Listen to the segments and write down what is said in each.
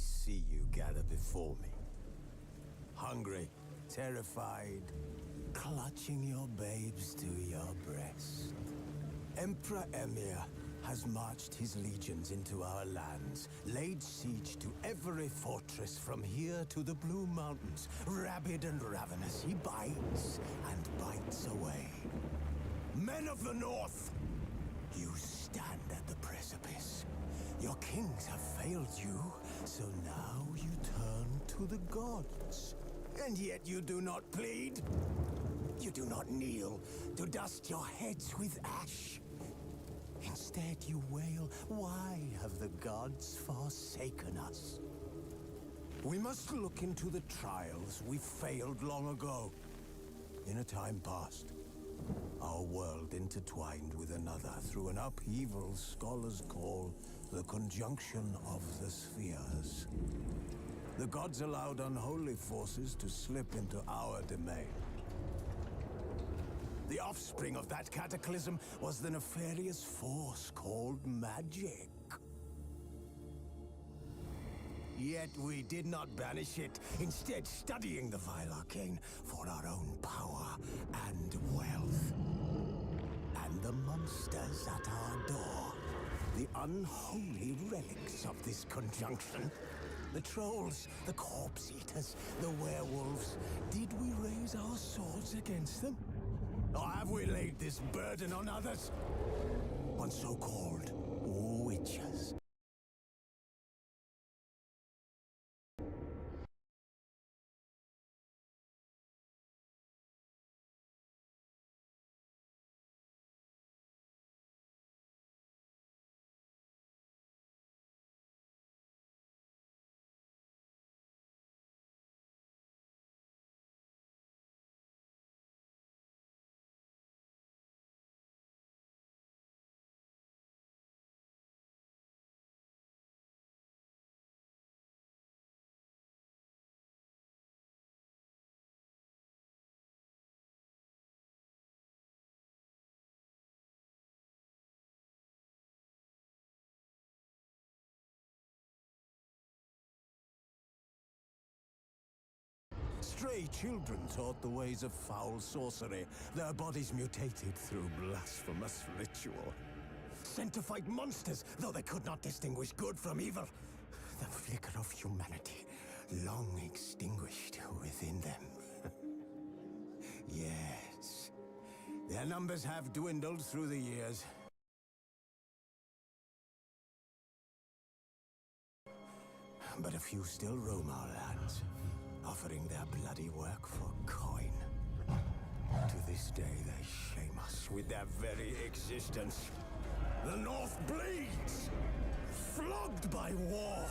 see you gather before me. Hungry, terrified, clutching your babes to your breast. Emperor Emir has marched his legions into our lands, laid siege to every fortress from here to the Blue Mountains. Rabid and ravenous, he bites and bites away. Men of the North, you stand at the precipice. Your kings have failed you, so now you turn to the gods. And yet you do not plead. You do not kneel to dust your heads with ash. Instead you wail, why have the gods forsaken us? We must look into the trials we failed long ago. In a time past, our world intertwined with another through an upheaval scholars call the conjunction of the spheres. The gods allowed unholy forces to slip into our domain. The offspring of that cataclysm was the nefarious force called magic. Yet we did not banish it, instead studying the vile arcane for our own power and wealth. And the monsters at our door, the unholy relics of this conjunction. The trolls, the corpse eaters, the werewolves. Did we raise our swords against them? Or have we laid this burden on others? On so-called witches. Stray children taught the ways of foul sorcery, their bodies mutated through blasphemous ritual. Sent to fight monsters, though they could not distinguish good from evil. The flicker of humanity, long extinguished within them. Yes, their numbers have dwindled through the years. But a few still roam our lands, offering their bloody work for coin. To this day, they shame us with their very existence. The North bleeds, flogged by war.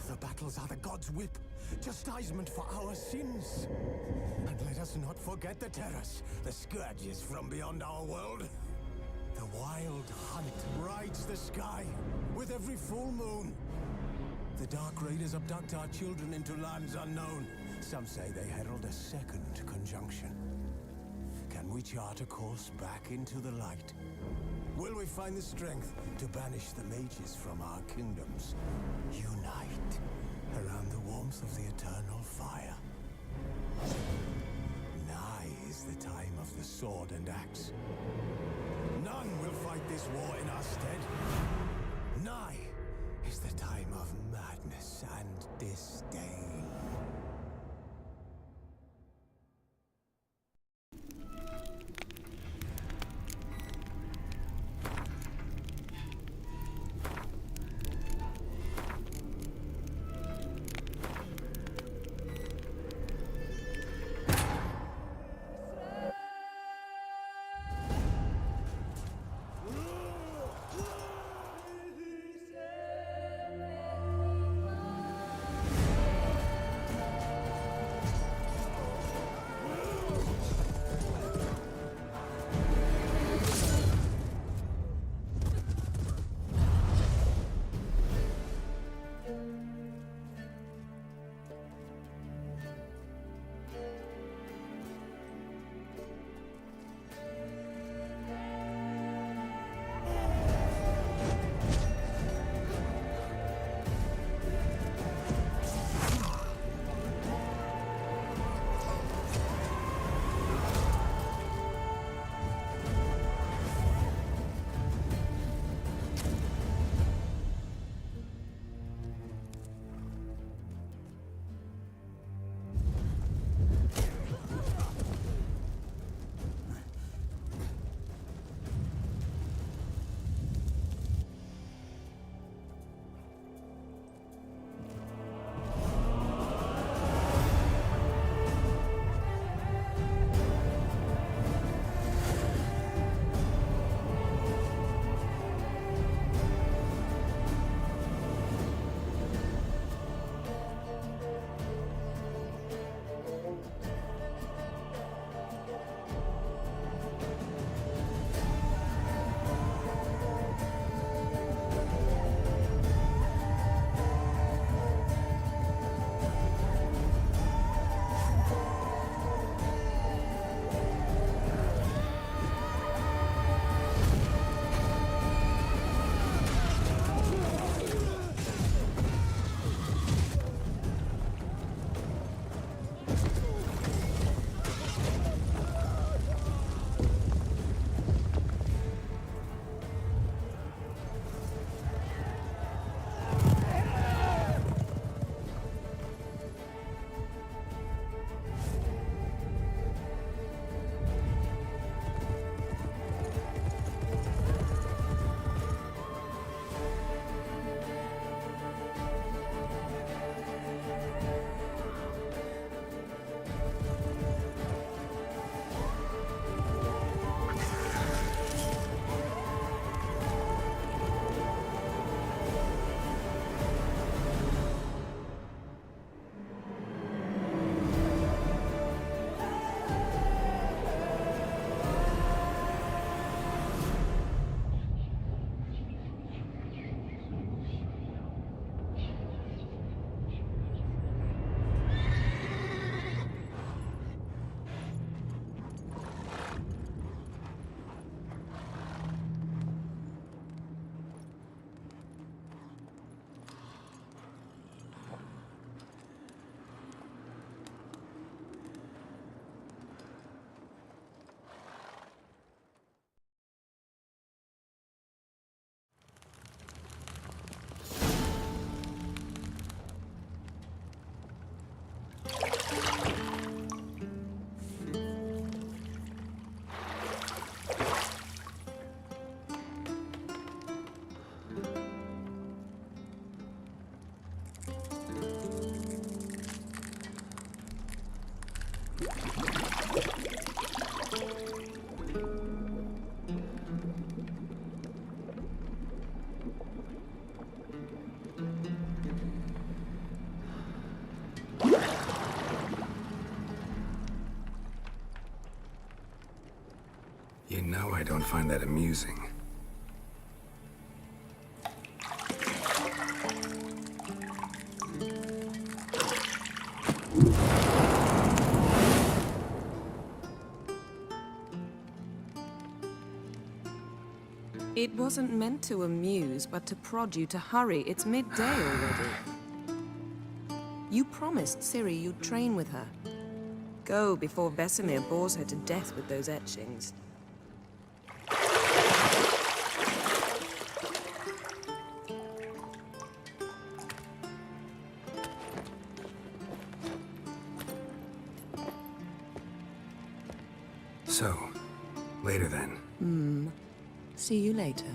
The battles are the gods' whip, chastisement for our sins. And let us not forget the terrors, the scourges from beyond our world. The wild hunt rides the sky with every full moon. The Dark Raiders abduct our children into lands unknown. Some say they herald a second conjunction. Can we chart a course back into the light? Will we find the strength to banish the mages from our kingdoms? Unite around the warmth of the eternal fire. Nigh is the time of the sword and axe. None will fight this war in our stead. Nigh is the time of madness and disdain. You know I don't find that amusing. It wasn't meant to amuse, but to prod you to hurry. It's midday already. You promised Ciri you'd train with her. Go before Vesemir bores her to death with those etchings. So, later then. See you later.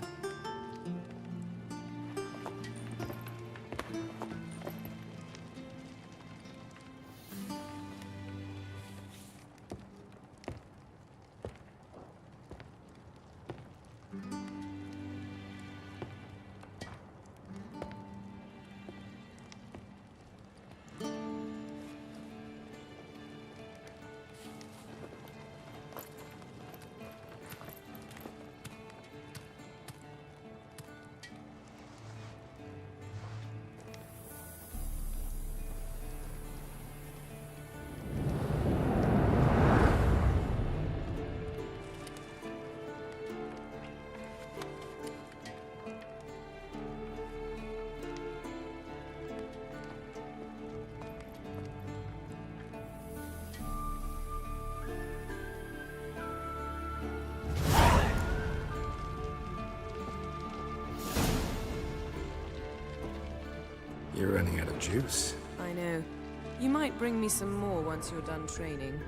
You're running out of juice. I know. You might bring me some more once you're done training.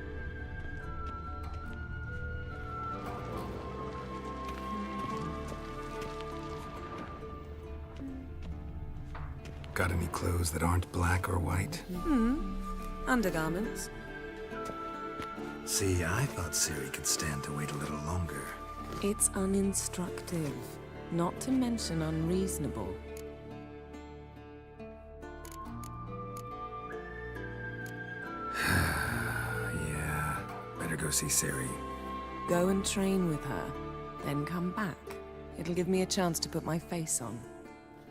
Got any clothes that aren't black or white? Undergarments. See, I thought Ciri could stand to wait a little longer. It's uninstructive, not to mention unreasonable. Yeah, better go see Ciri. Go and train with her, then come back. It'll give me a chance to put my face on.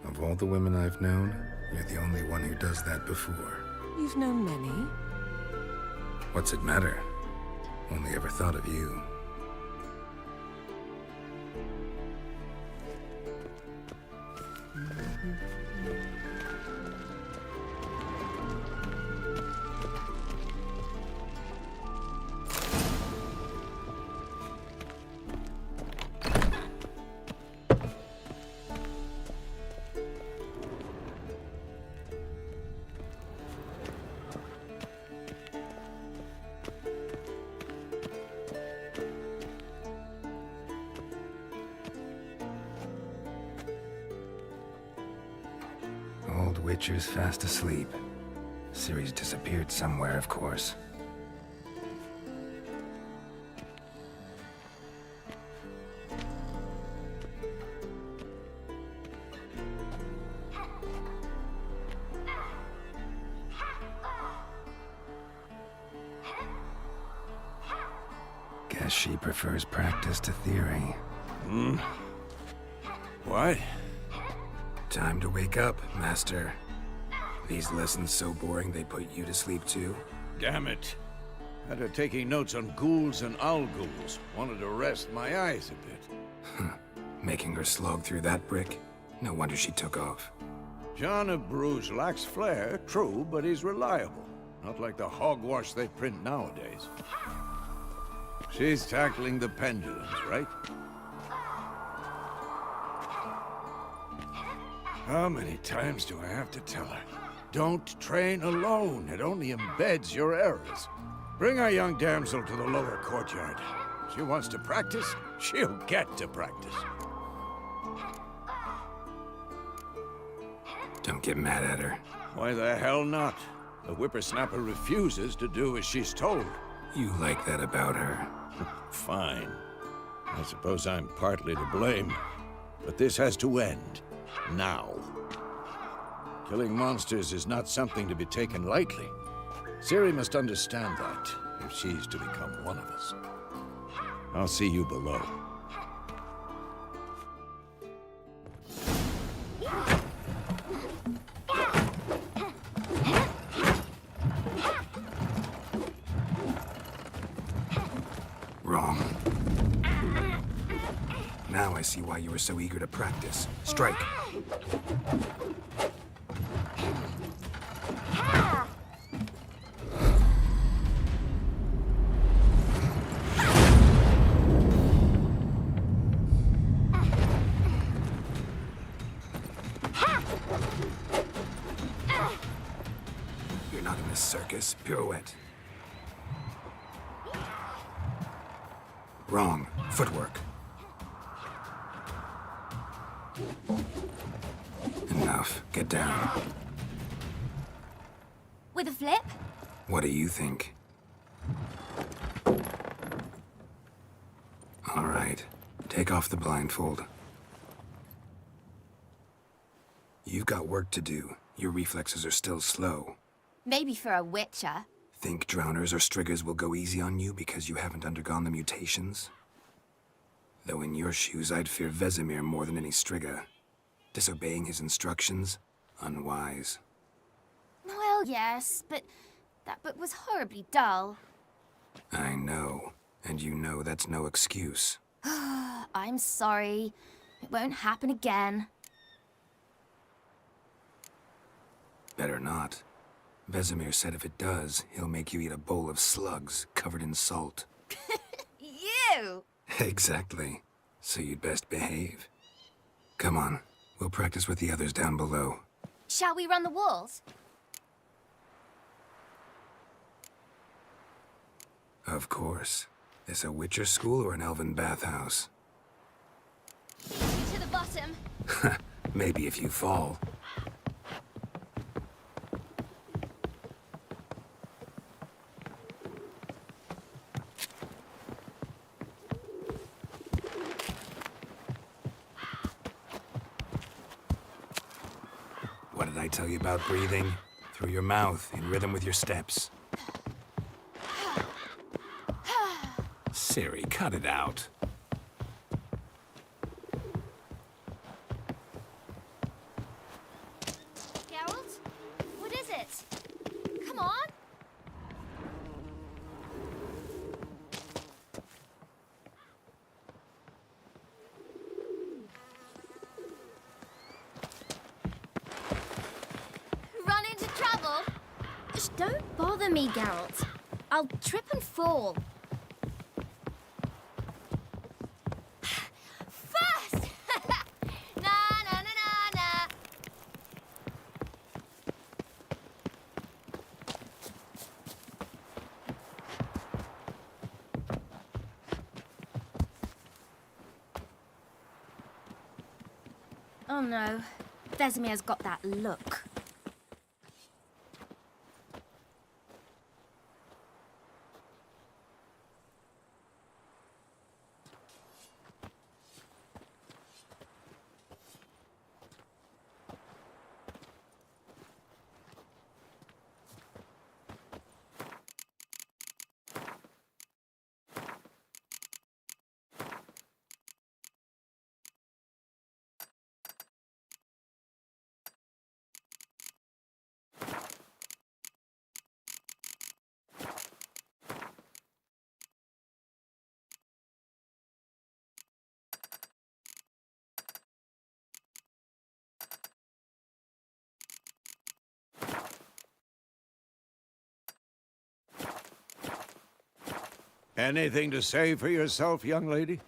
Of all the women I've known, you're the only one who does that before. You've known many. What's it matter? Only ever thought of you. Old Witcher's fast asleep. Ciri's disappeared somewhere, of course. Guess she prefers practice to theory. What? Time to wake up, Master. These lessons so boring they put you to sleep too? Damn it. Had her taking notes on ghouls and owl ghouls. Wanted to rest my eyes a bit. Making her slog through that brick? No wonder she took off. John of Bruges lacks flair, true, but he's reliable. Not like the hogwash they print nowadays. She's tackling the pendulums, right? How many times do I have to tell her? Don't train alone. It only embeds your errors. Bring our young damsel to the lower courtyard. She wants to practice, she'll get to practice. Don't get mad at her. Why the hell not? The whippersnapper refuses to do as she's told. You like that about her? Fine. I suppose I'm partly to blame. But this has to end. Now. Killing monsters is not something to be taken lightly. Ciri must understand that, if she's to become one of us. I'll see you below. Wrong. Now I see why you were so eager to practice. Strike. You're not in a circus. Pirouette. Wrong. Footwork. Enough. Get down. With a flip? What do you think? All right. Take off the blindfold. You've got work to do. Your reflexes are still slow. Maybe for a witcher. Think drowners or striggers will go easy on you because you haven't undergone the mutations? Though in your shoes, I'd fear Vesemir more than any strigger. Disobeying his instructions? Unwise. Well, yes, but that book was horribly dull. I know. And you know that's no excuse. I'm sorry. It won't happen again. Better not. Vesemir said if it does, he'll make you eat a bowl of slugs covered in salt. You! Exactly. So you'd best behave. Come on. We'll practice with the others down below. Shall we run the walls? Of course. This a Witcher school or an elven bathhouse? To the bottom. Maybe if you fall. What did I tell you about breathing? Through your mouth, in rhythm with your steps. Ciri, cut it out. Geralt? What is it? Come on! Run into trouble? Shh, don't bother me, Geralt. I'll trip and fall. First! Na na na na na. Oh no, Vesemir's got that look. Anything to say for yourself, young lady?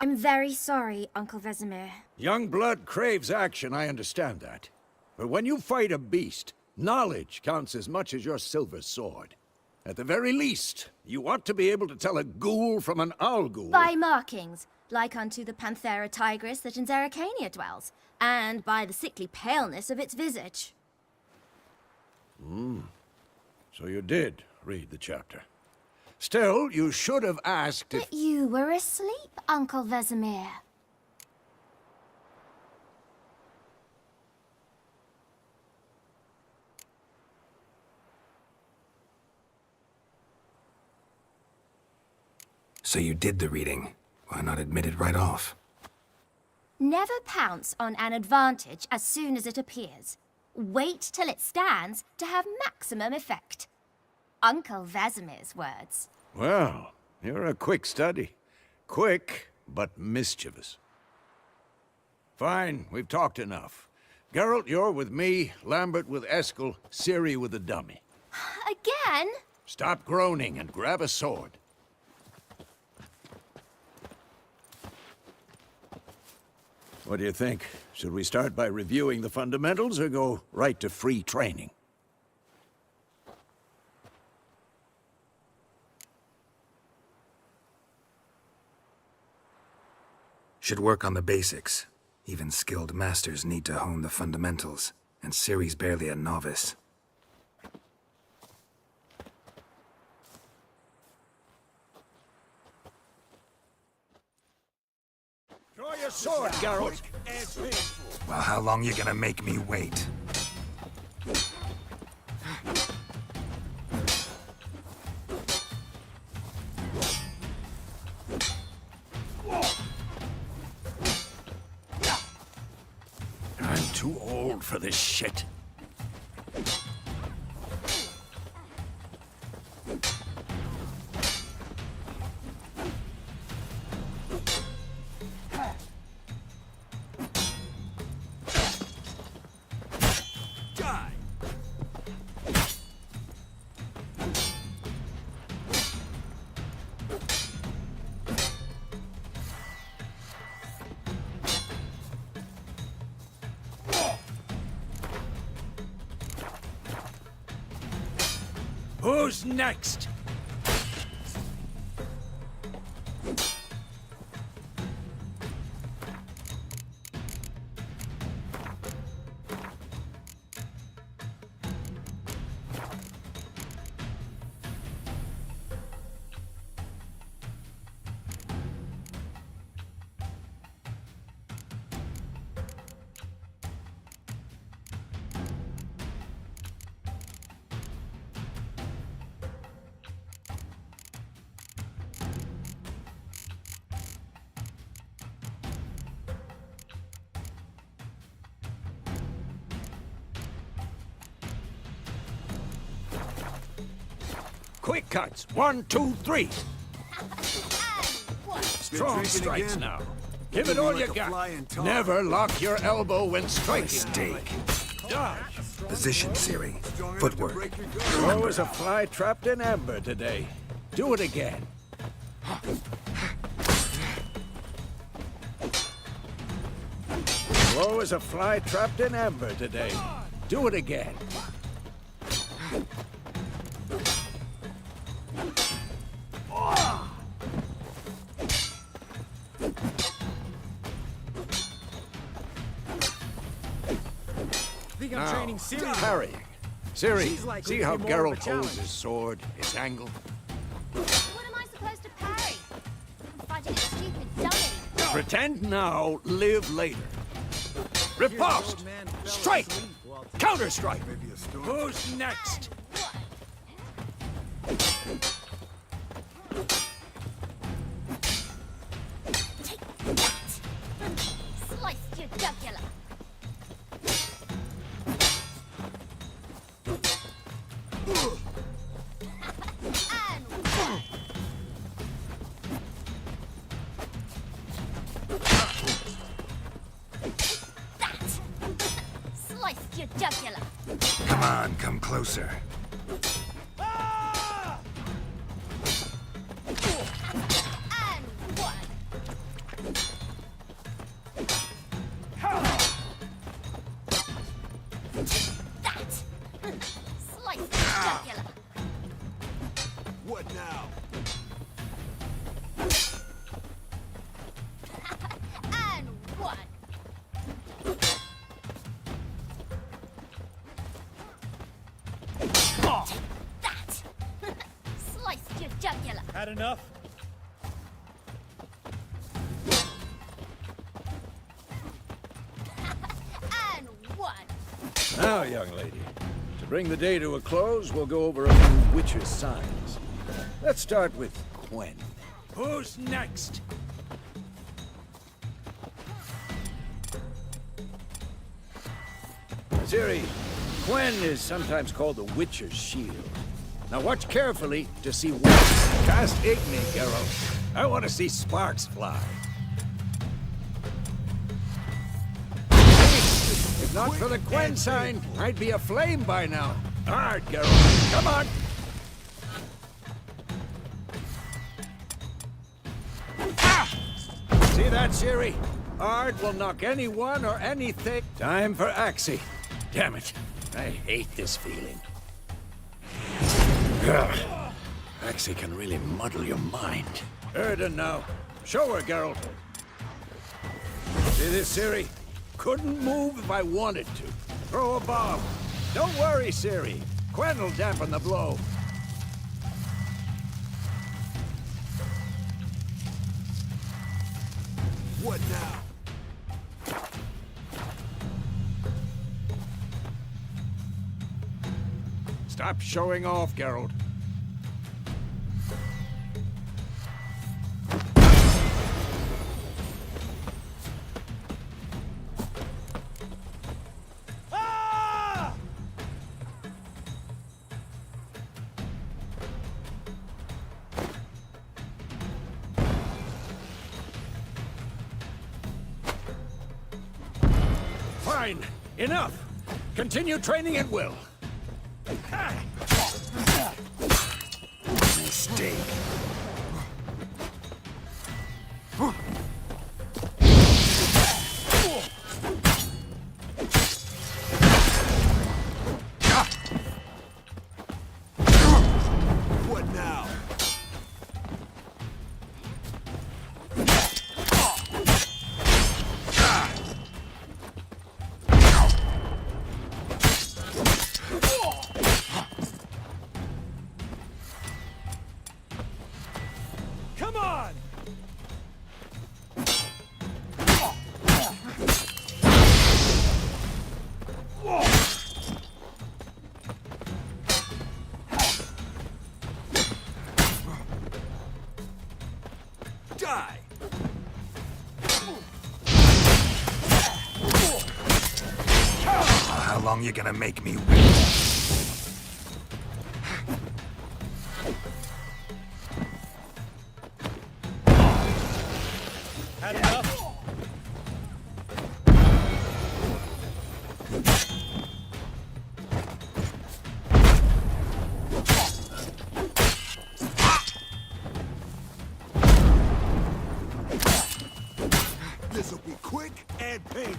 I'm very sorry, Uncle Vesemir. Young blood craves action, I understand that. But when you fight a beast, knowledge counts as much as your silver sword. At the very least, you ought to be able to tell a ghoul from an owl ghoul. By markings, like unto the Panthera tigris that in Zerrikania dwells, and by the sickly paleness of its visage. So you did read the chapter. Still, you should have asked if... But you were asleep, Uncle Vesemir. So you did the reading. Why not admit it right off? Never pounce on an advantage as soon as it appears. Wait till it stands to have maximum effect. Uncle Vesemir's words. Well, you're a quick study. Quick, but mischievous. Fine, we've talked enough. Geralt, you're with me, Lambert with Eskel, Ciri with the dummy. Again? Stop groaning and grab a sword. What do you think? Should we start by reviewing the fundamentals or go right to free training? Should work on the basics. Even skilled masters need to hone the fundamentals, and Ciri's barely a novice. Draw your sword, Geralt! Well, how long you gonna make me wait? I'm too old for this shit. Who's next? Quick cuts. 1, 2, 3. Strong strikes again? now. Give it all you like a got. flying tar. Never lock your elbow when striking. Mistake. Dodge. Position, Ciri. Footwork. There was a fly trapped in amber today. Do it again. There was a fly trapped in amber today. Do it again. I'm training Ciri. Parrying. Ciri, She's likely see to how be more of a Geralt holds challenge. his sword, its angle? What am I supposed to parry? I'm fighting a stupid dummy. Pretend now, live later. Riposte! man. Strike! Fell asleep while- Counter-strike! Maybe a storm. Who's next? Take that! Slice your jugular. And one. That! Slice your jugular. Come on, come closer. And one. That! Slice your jugular. What now? And one. Take that! Had enough? And one. Now, young lady, to bring the day to a close, we'll go over a few witches' signs. Let's start with Quen. Who's next? Ciri, Quen is sometimes called the Witcher's Shield. Now watch carefully to see what. Cast Igni, Geralt. I want to see sparks fly. If not for the Quen sign, I'd be aflame by now. Hard, Geralt. Come on. Ah! See that, Ciri? Ard will knock anyone or anything. Time for Axie. Damn it. I hate this feeling. Ugh. Axie can really muddle your mind. Erden now. Show her, Geralt. See this, Ciri? Couldn't move if I wanted to. Throw a bomb. Don't worry, Ciri. Quen will dampen the blow. What now? Stop showing off, Geralt. Ah! Fine. Enough. Continue training at will. Mistake. What now? Come on! Die! How long you gonna make me wait? Had enough? This'll be quick and painful.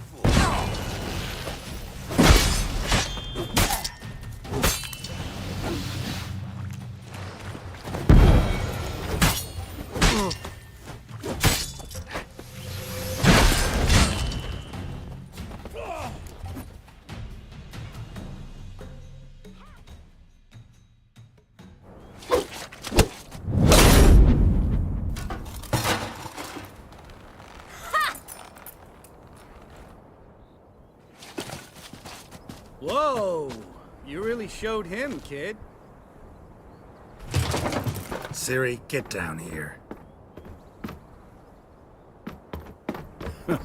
Whoa! You really showed him, kid. Ciri, get down here. A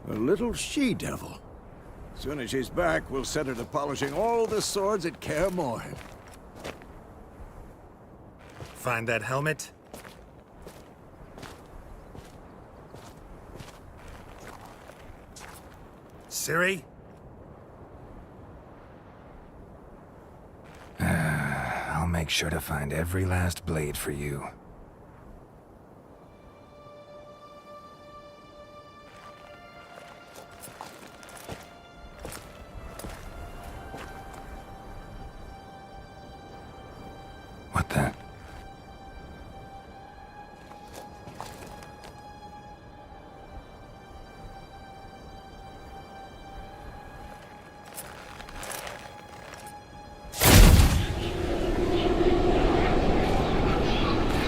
little she-devil. As soon as she's back, we'll set her to polishing all the swords at Kaer Morhen. Find that helmet? Ciri? I'll make sure to find every last blade for you. What the?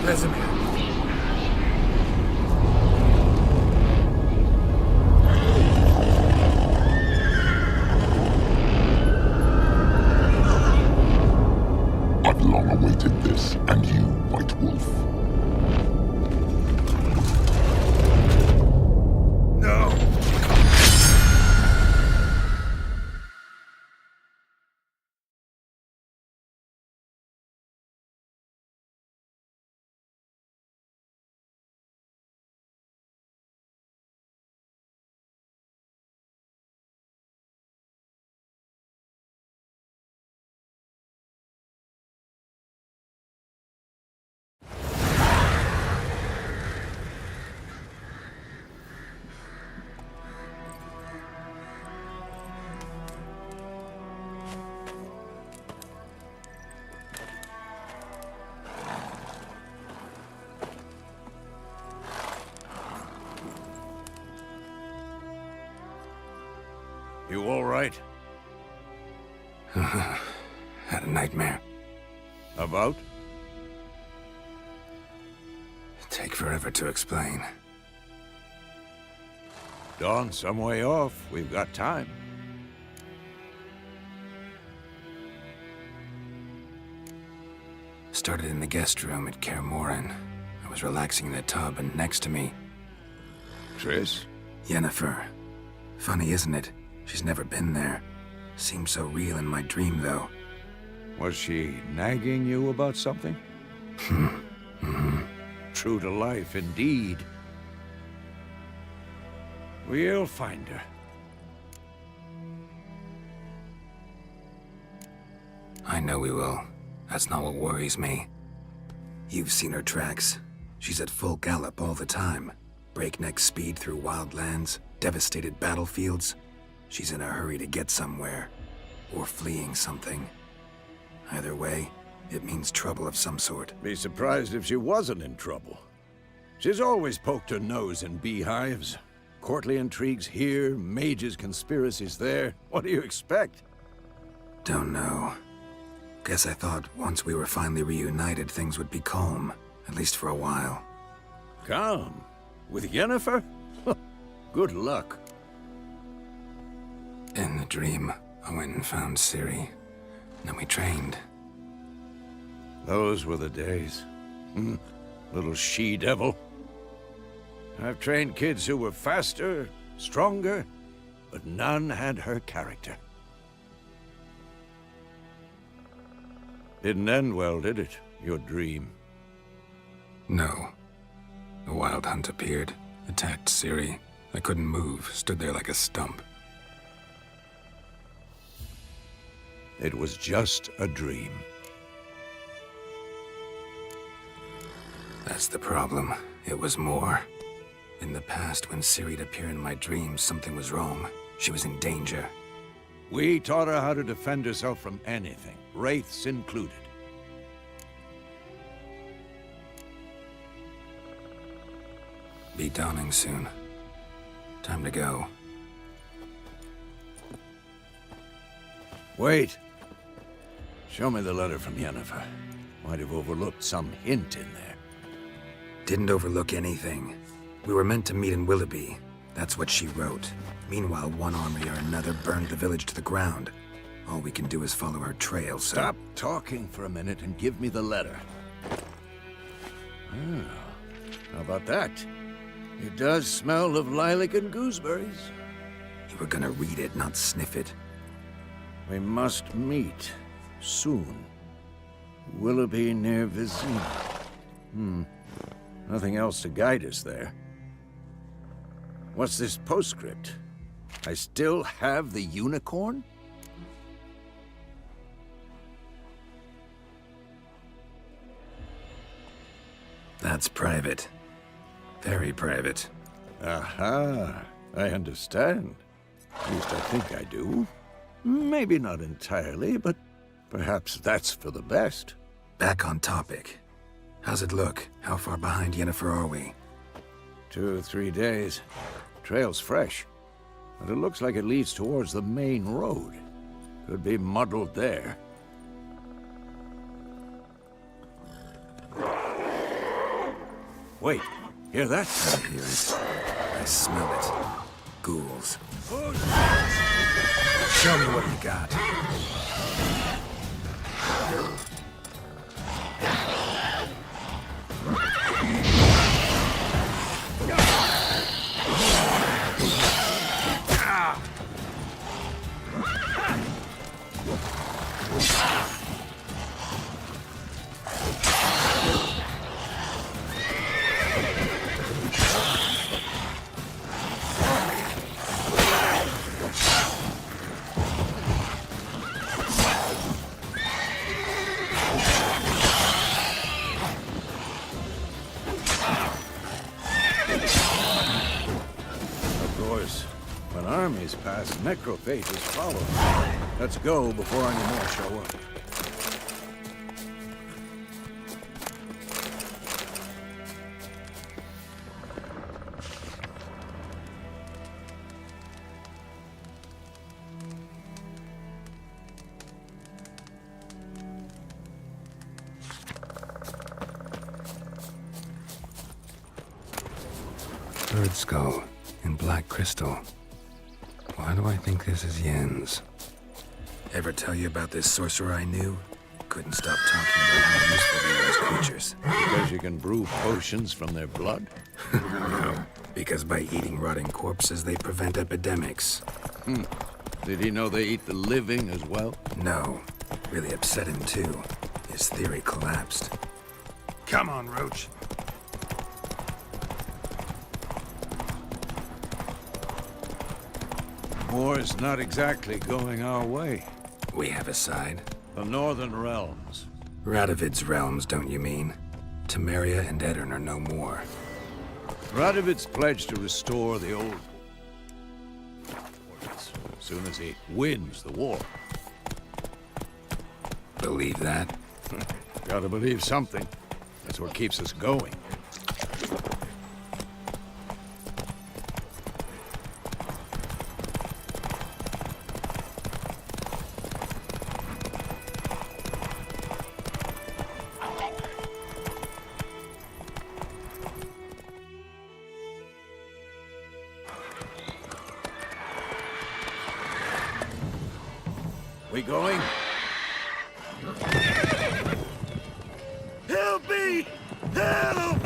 Vesemir. wanted this, and you, White Wolf. No! You all right? Had a nightmare. About? Take forever to explain. Dawn's some way off. We've got time. Started in the guest room at Kaer Morhen. I was relaxing in the tub, and next to me, Triss? Yennefer. Funny, isn't it? She's never been there. Seemed so real in my dream, though. Was she nagging you about something? True to life, indeed. We'll find her. I know we will. That's not what worries me. You've seen her tracks. She's at full gallop all the time. Breakneck speed through wildlands, devastated battlefields. She's in a hurry to get somewhere. Or fleeing something. Either way, it means trouble of some sort. Be surprised if she wasn't in trouble. She's always poked her nose in beehives. Courtly intrigues here, mages' conspiracies there. What do you expect? Don't know. Guess I thought once we were finally reunited, things would be calm. At least for a while. Calm? With Yennefer? Good luck. In the dream, I went and found Ciri. Then we trained. Those were the days. Little she-devil. I've trained kids who were faster, stronger, but none had her character. Didn't end well, did it? Your dream? No. The Wild Hunt appeared, attacked Ciri. I couldn't move, stood there like a stump. It was just a dream. That's the problem. It was more. In the past, when Ciri'd appear in my dreams, something was wrong. She was in danger. We taught her how to defend herself from anything, wraiths included. Be dawning soon. Time to go. Wait. Show me the letter from Yennefer. Might have overlooked some hint in there. Didn't overlook anything. We were meant to meet in Willoughby. That's what she wrote. Meanwhile, one army or another burned the village to the ground. All we can do is follow her trail, so... Stop talking for a minute and give me the letter. How about that? It does smell of lilac and gooseberries. You were gonna read it, not sniff it. We must meet. Soon. Willoughby near Vizima. Nothing else to guide us there. What's this postscript? I still have the unicorn? That's private. Very private. Aha, I understand. At least I think I do. Maybe not entirely, but perhaps that's for the best. Back on topic. How's it look? How far behind Yennefer are we? 2 or 3 days. Trail's fresh, but it looks like it leads towards the main road. Could be muddled there. Wait, hear that? I hear it. I smell it. Ghouls. Show me what you got. armies pass, necrophages follow. Let's go before any more show up. Bird skull and black crystal. Why do I think this is Yen's? Ever tell you about this sorcerer I knew? Couldn't stop talking about how useful they were as creatures. Because you can brew potions from their blood? No, because by eating rotting corpses, they prevent epidemics. Did he know they eat the living as well? No, really upset him too. His theory collapsed. Come on, Roach. War's not exactly going our way. We have a side. The Northern Realms. Radovid's realms, don't you mean? Temeria and Edirn are no more. Radovid's pledged to restore the old as soon as he wins the war. Believe that? Gotta believe something. That's what keeps us going. We going? Help me! Help!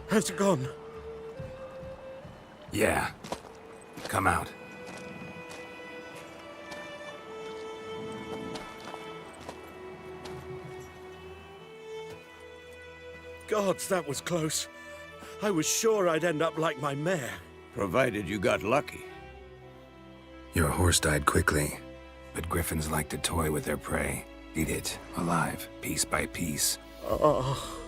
Has it gone? Yeah. Come out. Gods, that was close. I was sure I'd end up like my mare. Provided you got lucky. Your horse died quickly, but griffins like to toy with their prey. Eat it, alive, piece by piece. Oh.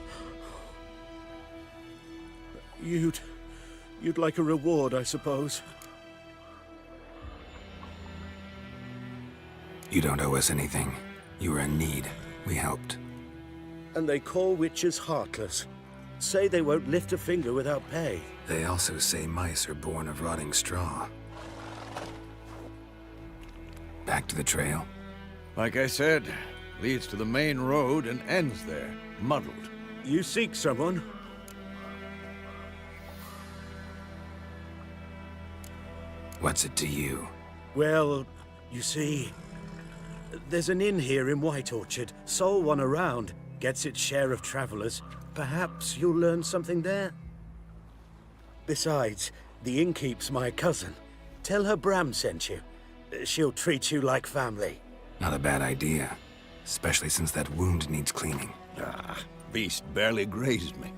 You'd like a reward, I suppose. You don't owe us anything. You were in need. We helped. And they call witches heartless. Say they won't lift a finger without pay. They also say mice are born of rotting straw. Back to the trail. Like I said, leads to the main road and ends there, muddled. You seek someone? What's it to you? Well, you see, there's an inn here in White Orchard. Sole one around. Gets its share of travelers. Perhaps you'll learn something there? Besides, the innkeep's my cousin. Tell her Bram sent you. She'll treat you like family. Not a bad idea. Especially since that wound needs cleaning. Ah, beast barely grazed me.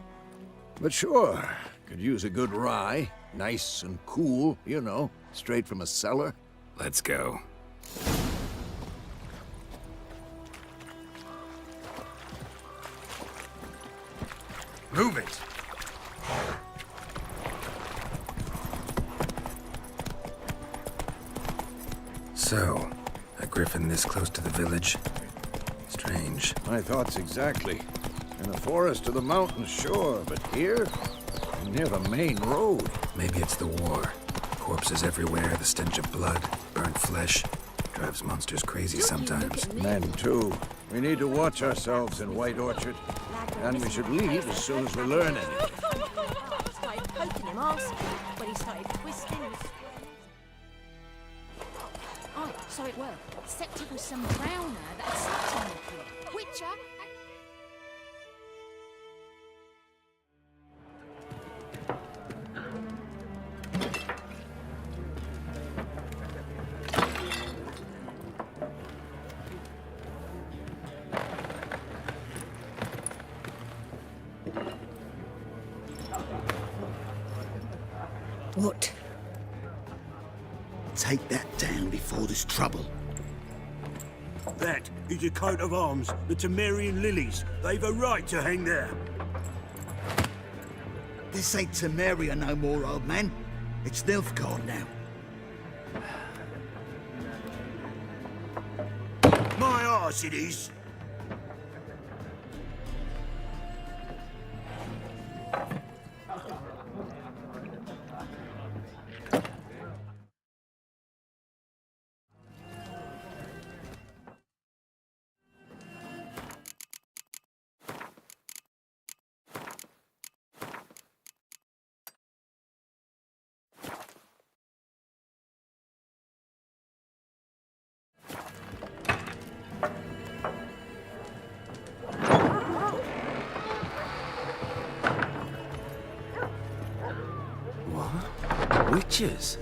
But sure, could use a good rye. Nice and cool, you know, straight from a cellar. Let's go. Move it! So, a griffin this close to the village? Strange. My thoughts exactly. In the forest or the mountains, sure, but here? Near the main road. Maybe it's the war. Corpses everywhere, the stench of blood, burnt flesh. Drives monsters crazy sometimes. Men, too. We need to watch ourselves in White Orchard. And we should leave as soon as we learn anything. Started poking him arse when he started twisting. Oh, so it were. Except it was some browner that sat on the floor. Which What? Take that down before there's trouble. That is a coat of arms, the Temerian lilies. They've a right to hang there. This ain't Temeria no more, old man. It's Nilfgaard now. My arse it is. Witches?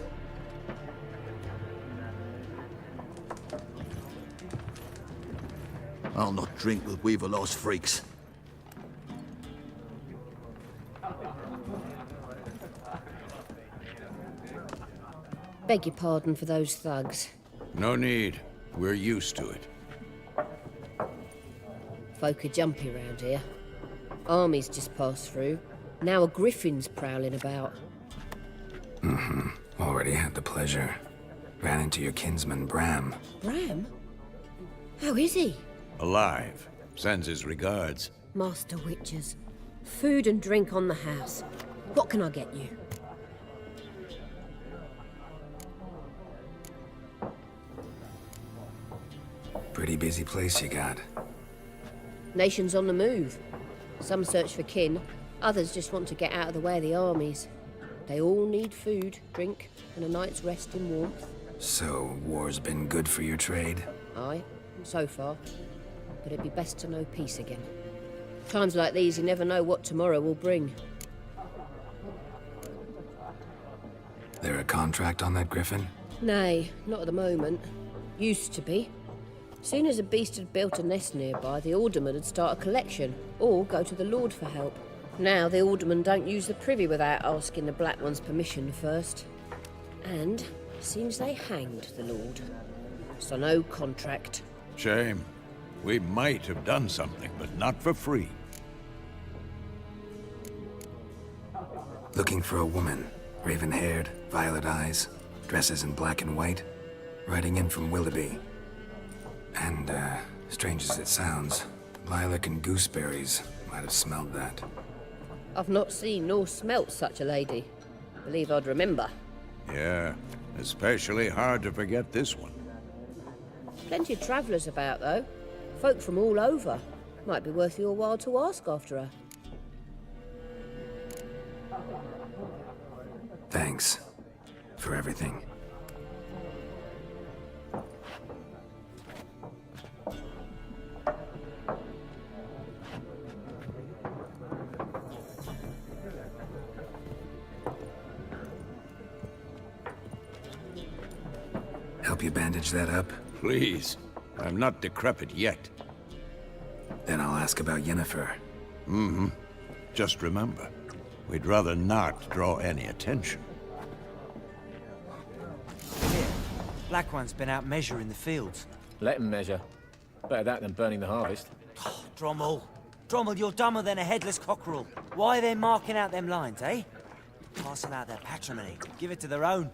I'll not drink with Weaverlaw's freaks. Beg your pardon for those thugs. No need. We're used to it. Folk are jumpy round here. Armies just passed through. Now a griffin's prowling about. Already had the pleasure. Ran into your kinsman, Bram. Bram? How is he? Alive. Sends his regards. Master Witches. Food and drink on the house. What can I get you? Pretty busy place you got. Nations on the move. Some search for kin, others just want to get out of the way of the armies. They all need food, drink, and a night's rest in warmth. So, war's been good for your trade? Aye, so far. But it'd be best to know peace again. Times like these, you never know what tomorrow will bring. There a contract on that griffin? Nay, not at the moment. Used to be. Soon as a beast had built a nest nearby, the alderman would start a collection, or go to the Lord for help. Now the aldermen don't use the privy without asking the Black One's permission first. And seems they hanged the Lord. So no contract. Shame. We might have done something, but not for free. Looking for a woman. Raven-haired, violet eyes, dresses in black and white. Riding in from Willoughby. And, strange as it sounds, lilac and gooseberries might have smelled that. I've not seen nor smelt such a lady. Believe I'd remember. Yeah, especially hard to forget this one. Plenty of travellers about, though. Folk from all over. Might be worth your while to ask after her. Thanks. For everything. Help you bandage that up? Please. I'm not decrepit yet. Then I'll ask about Yennefer. Just remember, we'd rather not draw any attention. Here, Black One's been out measuring the fields. Let him measure. Better that than burning the harvest. Drommel. Drommel, you're dumber than a headless cockerel. Why are they marking out them lines, eh? Passing out their patrimony. Give it to their own.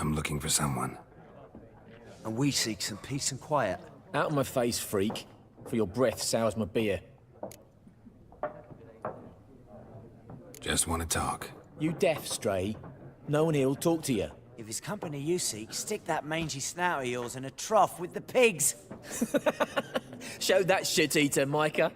I'm looking for someone. And we seek some peace and quiet. Out of my face, freak. For your breath sours my beer. Just want to talk. You deaf, Stray? No one here'll talk to you. If it's company you seek, stick that mangy snout of yours in a trough with the pigs. Show that shit-eater, Micah.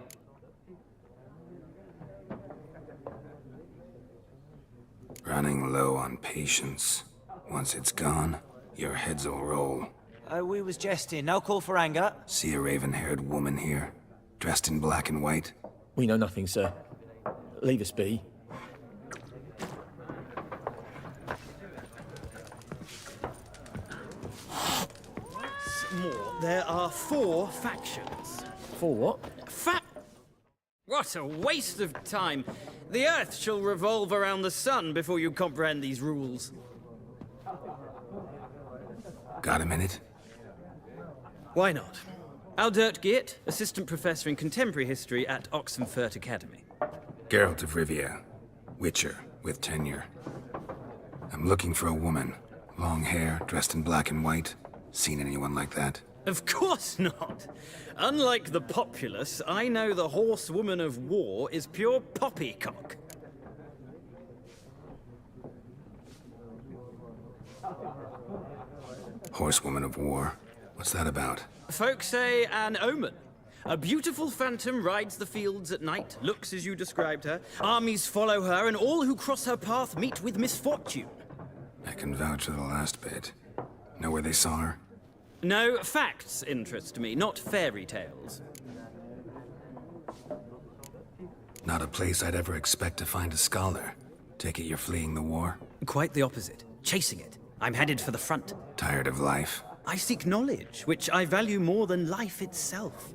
Running low on patience. Once it's gone, your heads will roll. Oh, we was jesting. No call for anger. See a raven-haired woman here, dressed in black and white? We know nothing, sir. Leave us be. More. There are 4 factions. 4 what? What a waste of time. The Earth shall revolve around the sun before you comprehend these rules. Got a minute? Why not? Aldert Geert, Assistant Professor in Contemporary History at Oxenfurt Academy. Geralt of Rivia. Witcher, with tenure. I'm looking for a woman. Long hair, dressed in black and white. Seen anyone like that? Of course not. Unlike the populace, I know the horsewoman of war is pure poppycock. Horsewoman of war? What's that about? Folks say an omen. A beautiful phantom rides the fields at night, looks as you described her. Armies follow her, and all who cross her path meet with misfortune. I can vouch for the last bit. Know where they saw her? No, facts interest me, not fairy tales. Not a place I'd ever expect to find a scholar. Take it you're fleeing the war? Quite the opposite. Chasing it. I'm headed for the front. Tired of life? I seek knowledge, which I value more than life itself.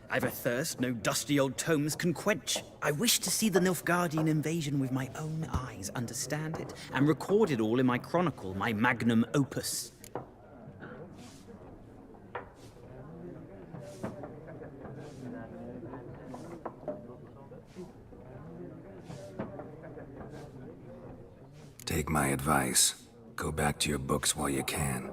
I've a thirst no dusty old tomes can quench. I wish to see the Nilfgaardian invasion with my own eyes, understand it, and record it all in my chronicle, my magnum opus. Take my advice. Go back to your books while you can.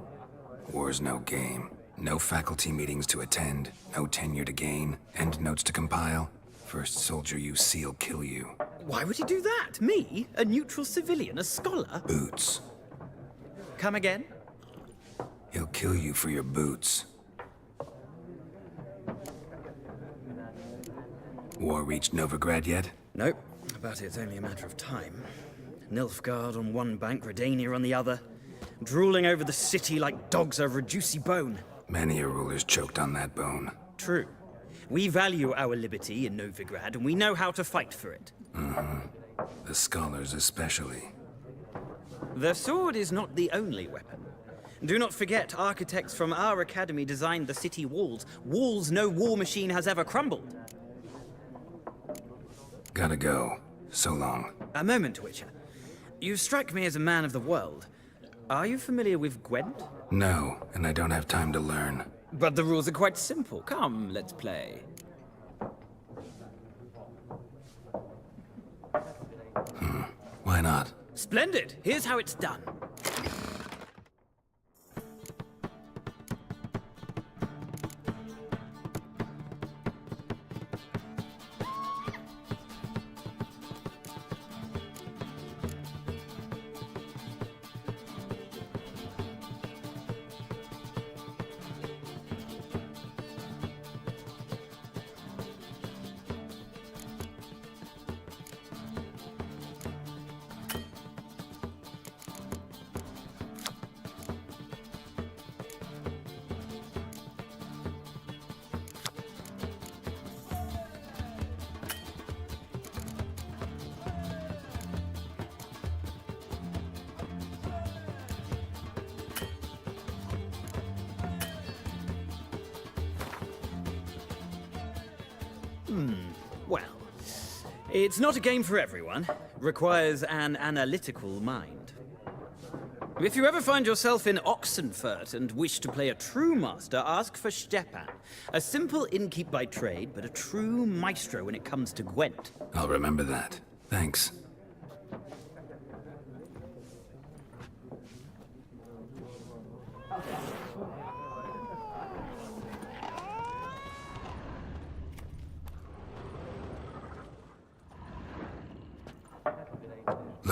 War's no game. No faculty meetings to attend, no tenure to gain, end notes to compile. First soldier you see'll kill you. Why would he do that? Me? A neutral civilian? A scholar? Boots. Come again? He'll kill you for your boots. War reached Novigrad yet? Nope, but it's only a matter of time. Nilfgaard on one bank, Redania on the other. Drooling over the city like dogs over a juicy bone. Many a ruler's choked on that bone. True. We value our liberty in Novigrad, and we know how to fight for it. The scholars especially. The sword is not the only weapon. Do not forget, architects from our academy designed the city walls. Walls no war machine has ever crumbled. Gotta go. So long. A moment, Witcher. You strike me as a man of the world. Are you familiar with Gwent? No, and I don't have time to learn. But the rules are quite simple. Come, let's play. Why not? Splendid! Here's how it's done. Well, it's not a game for everyone. Requires an analytical mind. If you ever find yourself in Oxenfurt and wish to play a true master, ask for Stepan. A simple innkeep by trade, but a true maestro when it comes to Gwent. I'll remember that. Thanks.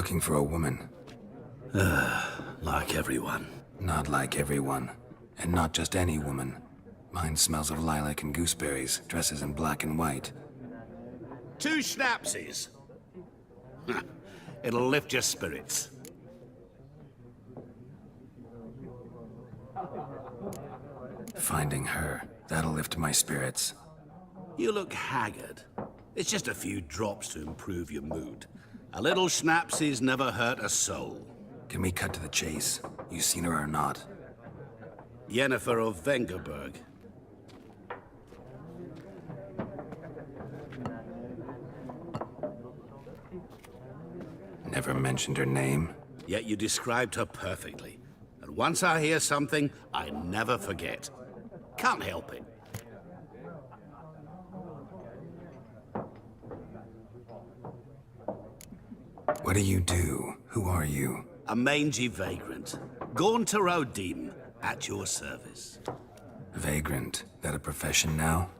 looking for a woman. Like everyone. Not like everyone. And not just any woman. Mine smells of lilac and gooseberries, dresses in black and white. 2 schnapsies. It'll lift your spirits. Finding her, that'll lift my spirits. You look haggard. It's just a few drops to improve your mood. A little schnapsies never hurt a soul. Can we cut to the chase? You seen her or not? Yennefer of Vengerberg. Never mentioned her name? Yet you described her perfectly. And once I hear something, I never forget. Can't help it. What do you do? Who are you? A mangy vagrant. Gaunter O'Deem, at your service. Vagrant. That a profession now?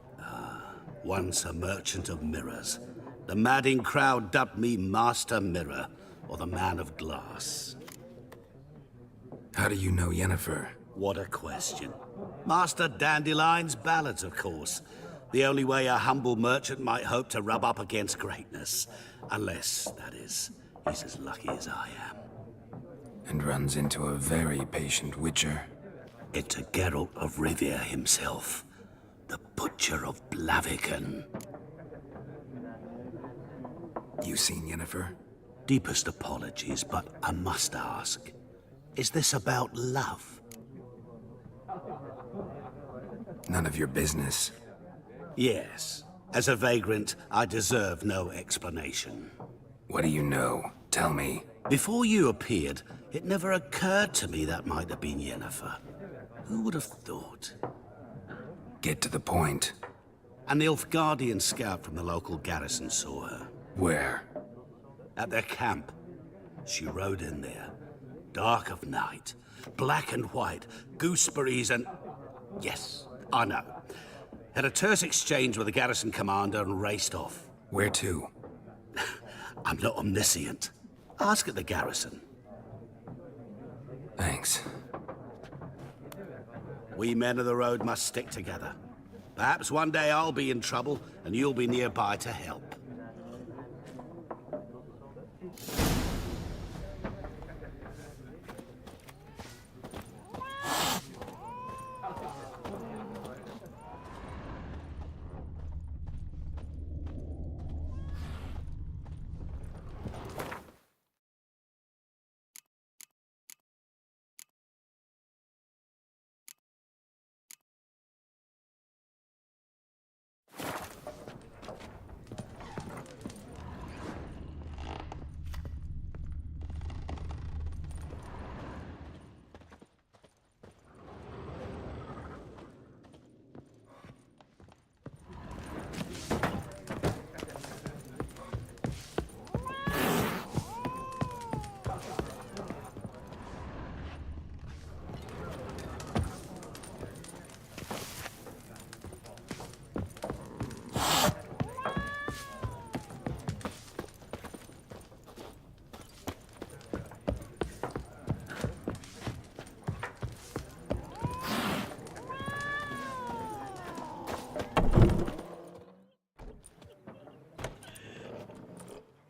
Once a merchant of mirrors. The madding crowd dubbed me Master Mirror, or the Man of Glass. How do you know Yennefer? What a question. Master Dandelion's ballads, of course. The only way a humble merchant might hope to rub up against greatness. Unless, that is, he's as lucky as I am. And runs into a very patient witcher. Into Geralt of Rivia himself. The Butcher of Blaviken. You seen Yennefer? Deepest apologies, but I must ask. Is this about love? None of your business. Yes. As a vagrant, I deserve no explanation. What do you know? Tell me. Before you appeared, it never occurred to me that might have been Yennefer. Who would have thought? Get to the point. An Nilfgaardian scout from the local garrison saw her. Where? At their camp. She rode in there. Dark of night. Black and white. Gooseberries and... Yes, I know. Had a terse exchange with the garrison commander and raced off. Where to? I'm not omniscient. Ask at the garrison. Thanks. We men of the road must stick together. Perhaps one day I'll be in trouble and you'll be nearby to help.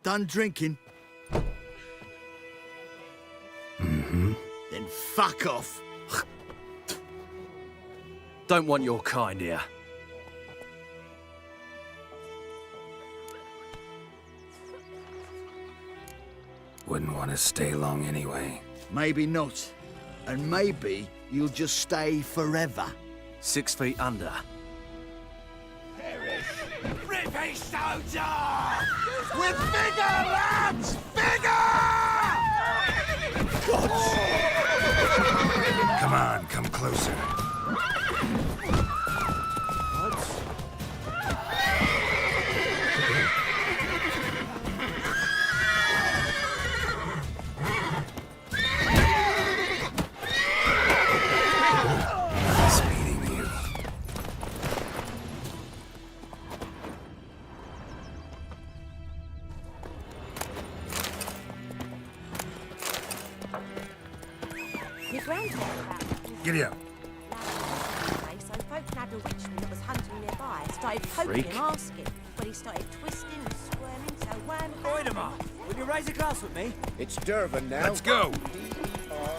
Done drinking? Mm-hmm. Then fuck off. Don't want your kind here. Wouldn't want to stay long anyway. Maybe not. And maybe you'll just stay forever. 6 feet under. Rip soldier! With vigor, lads! Vigor! Come on, come closer. Giddy up. So folk nabbed a witchman that was hunting nearby. Started poking him, asking. But he started twisting and squirming, so wham... Voidemar, will you raise a glass with me? It's Durban now. Let's go. D-R-E-A-N.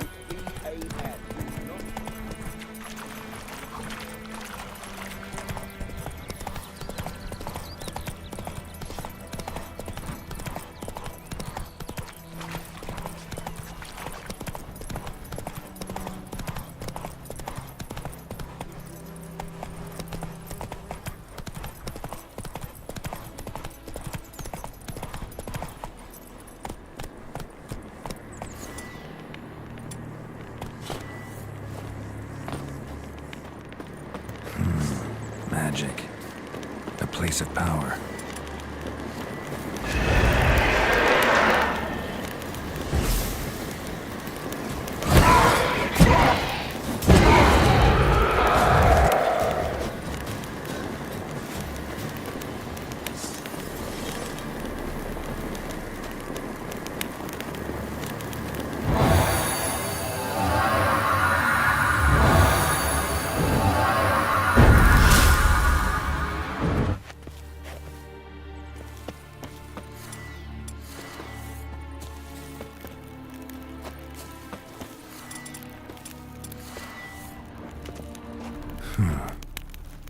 Magic. A place of power.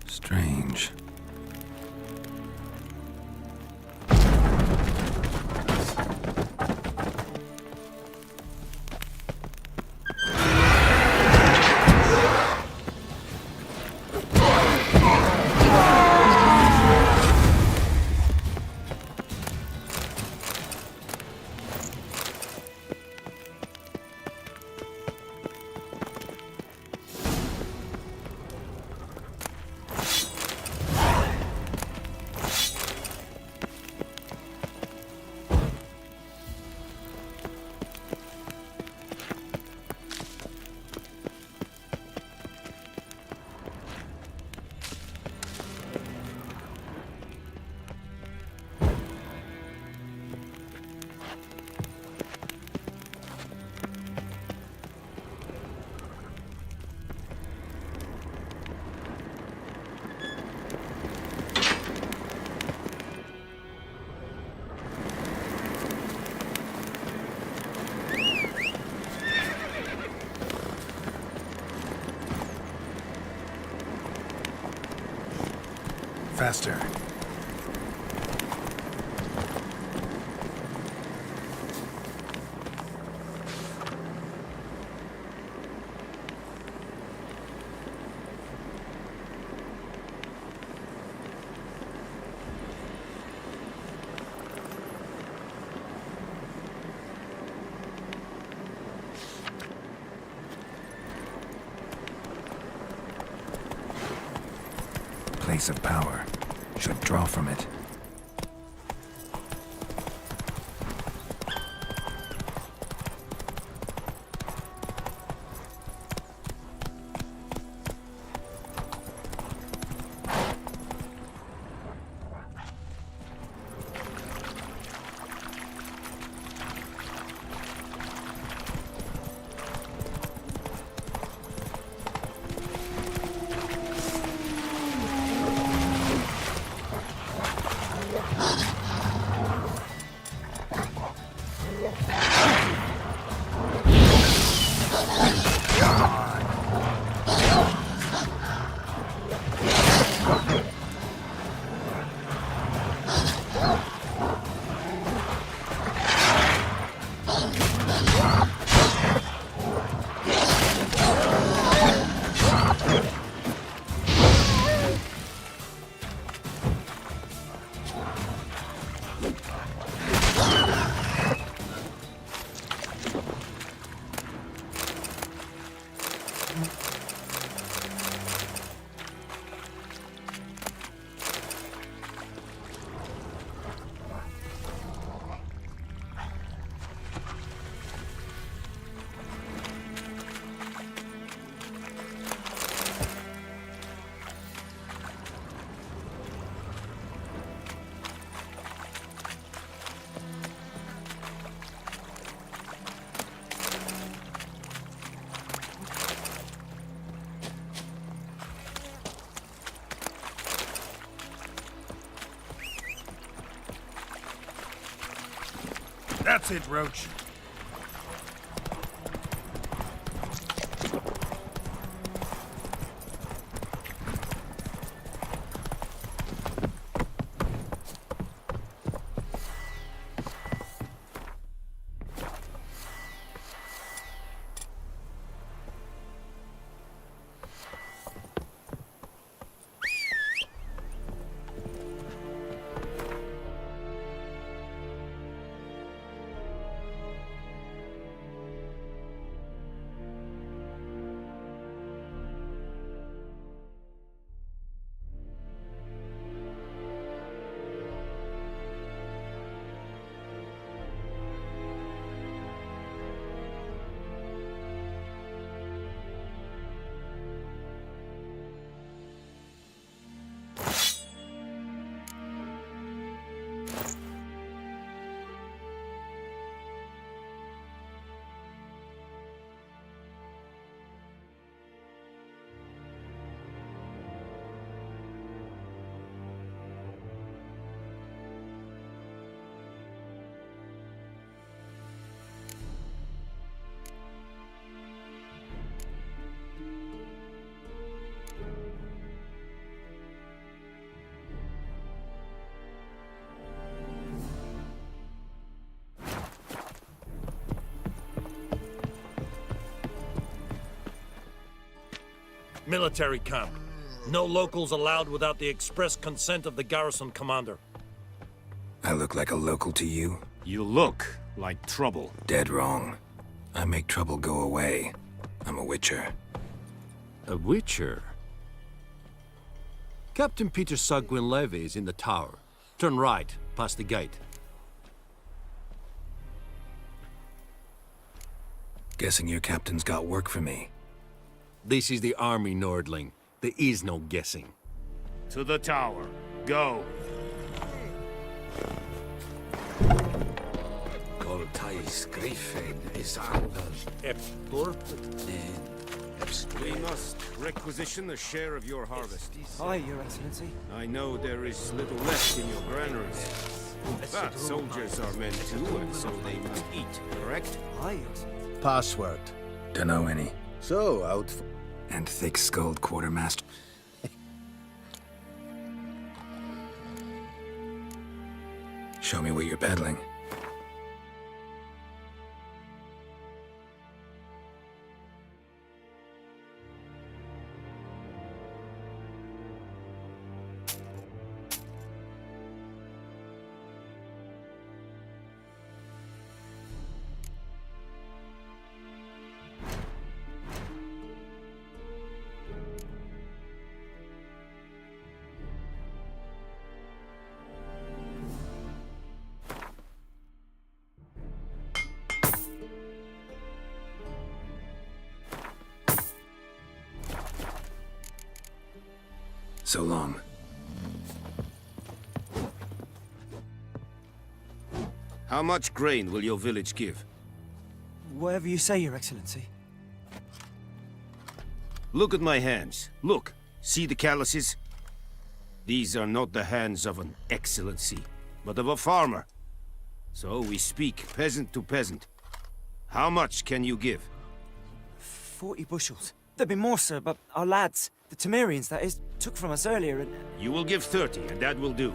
Strange. Faster. Place of power. Should draw from it. That's it, Roach. Military camp. No locals allowed without the express consent of the garrison commander. I look like a local to you? You look like trouble. Dead wrong. I make trouble go away. I'm a witcher. A witcher? Captain Peter Sagwin Levy is in the tower. Turn right, past the gate. Guessing your captain's got work for me. This is the army, Nordling. There is no guessing. To the tower. Go. Coltais Griffin is anders. We must requisition a share of your harvest. Aye, Your Excellency. I know there is little left in your granaries. But soldiers are men too, and so they must eat, correct? Aye. Password. Dunno any. So, out And thick-skulled quartermaster. Show me what you're peddling. So long. How much grain will your village give? Whatever you say, Your Excellency. Look at my hands. Look. See the calluses? These are not the hands of an excellency, but of a farmer. So we speak peasant to peasant. How much can you give? 40 bushels. There'd be more, sir, but our lads, the Temerians, that is, took from us earlier and... You will give 30, and that will do.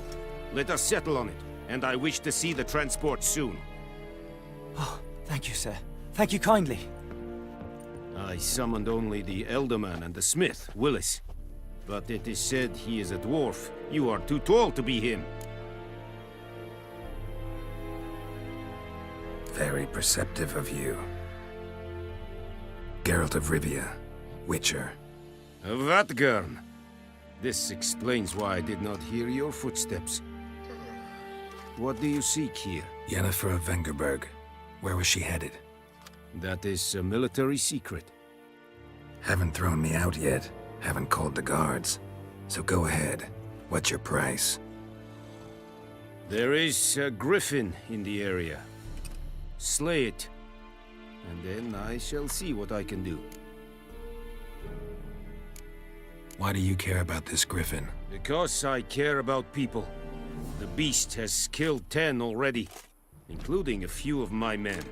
Let us settle on it, and I wish to see the transport soon. Oh, thank you, sir. Thank you kindly. I summoned only the Elderman and the smith, Willis. But it is said he is a dwarf. You are too tall to be him. Very perceptive of you. Geralt of Rivia, Witcher. Vatgern. This explains why I did not hear your footsteps. What do you seek here? Yennefer of Vengerberg. Where was she headed? That is a military secret. Haven't thrown me out yet. Haven't called the guards. So go ahead. What's your price? There is a griffin in the area. Slay it. And then I shall see what I can do. Why do you care about this griffin? Because I care about people. The beast has killed 10 already. including a few of my men.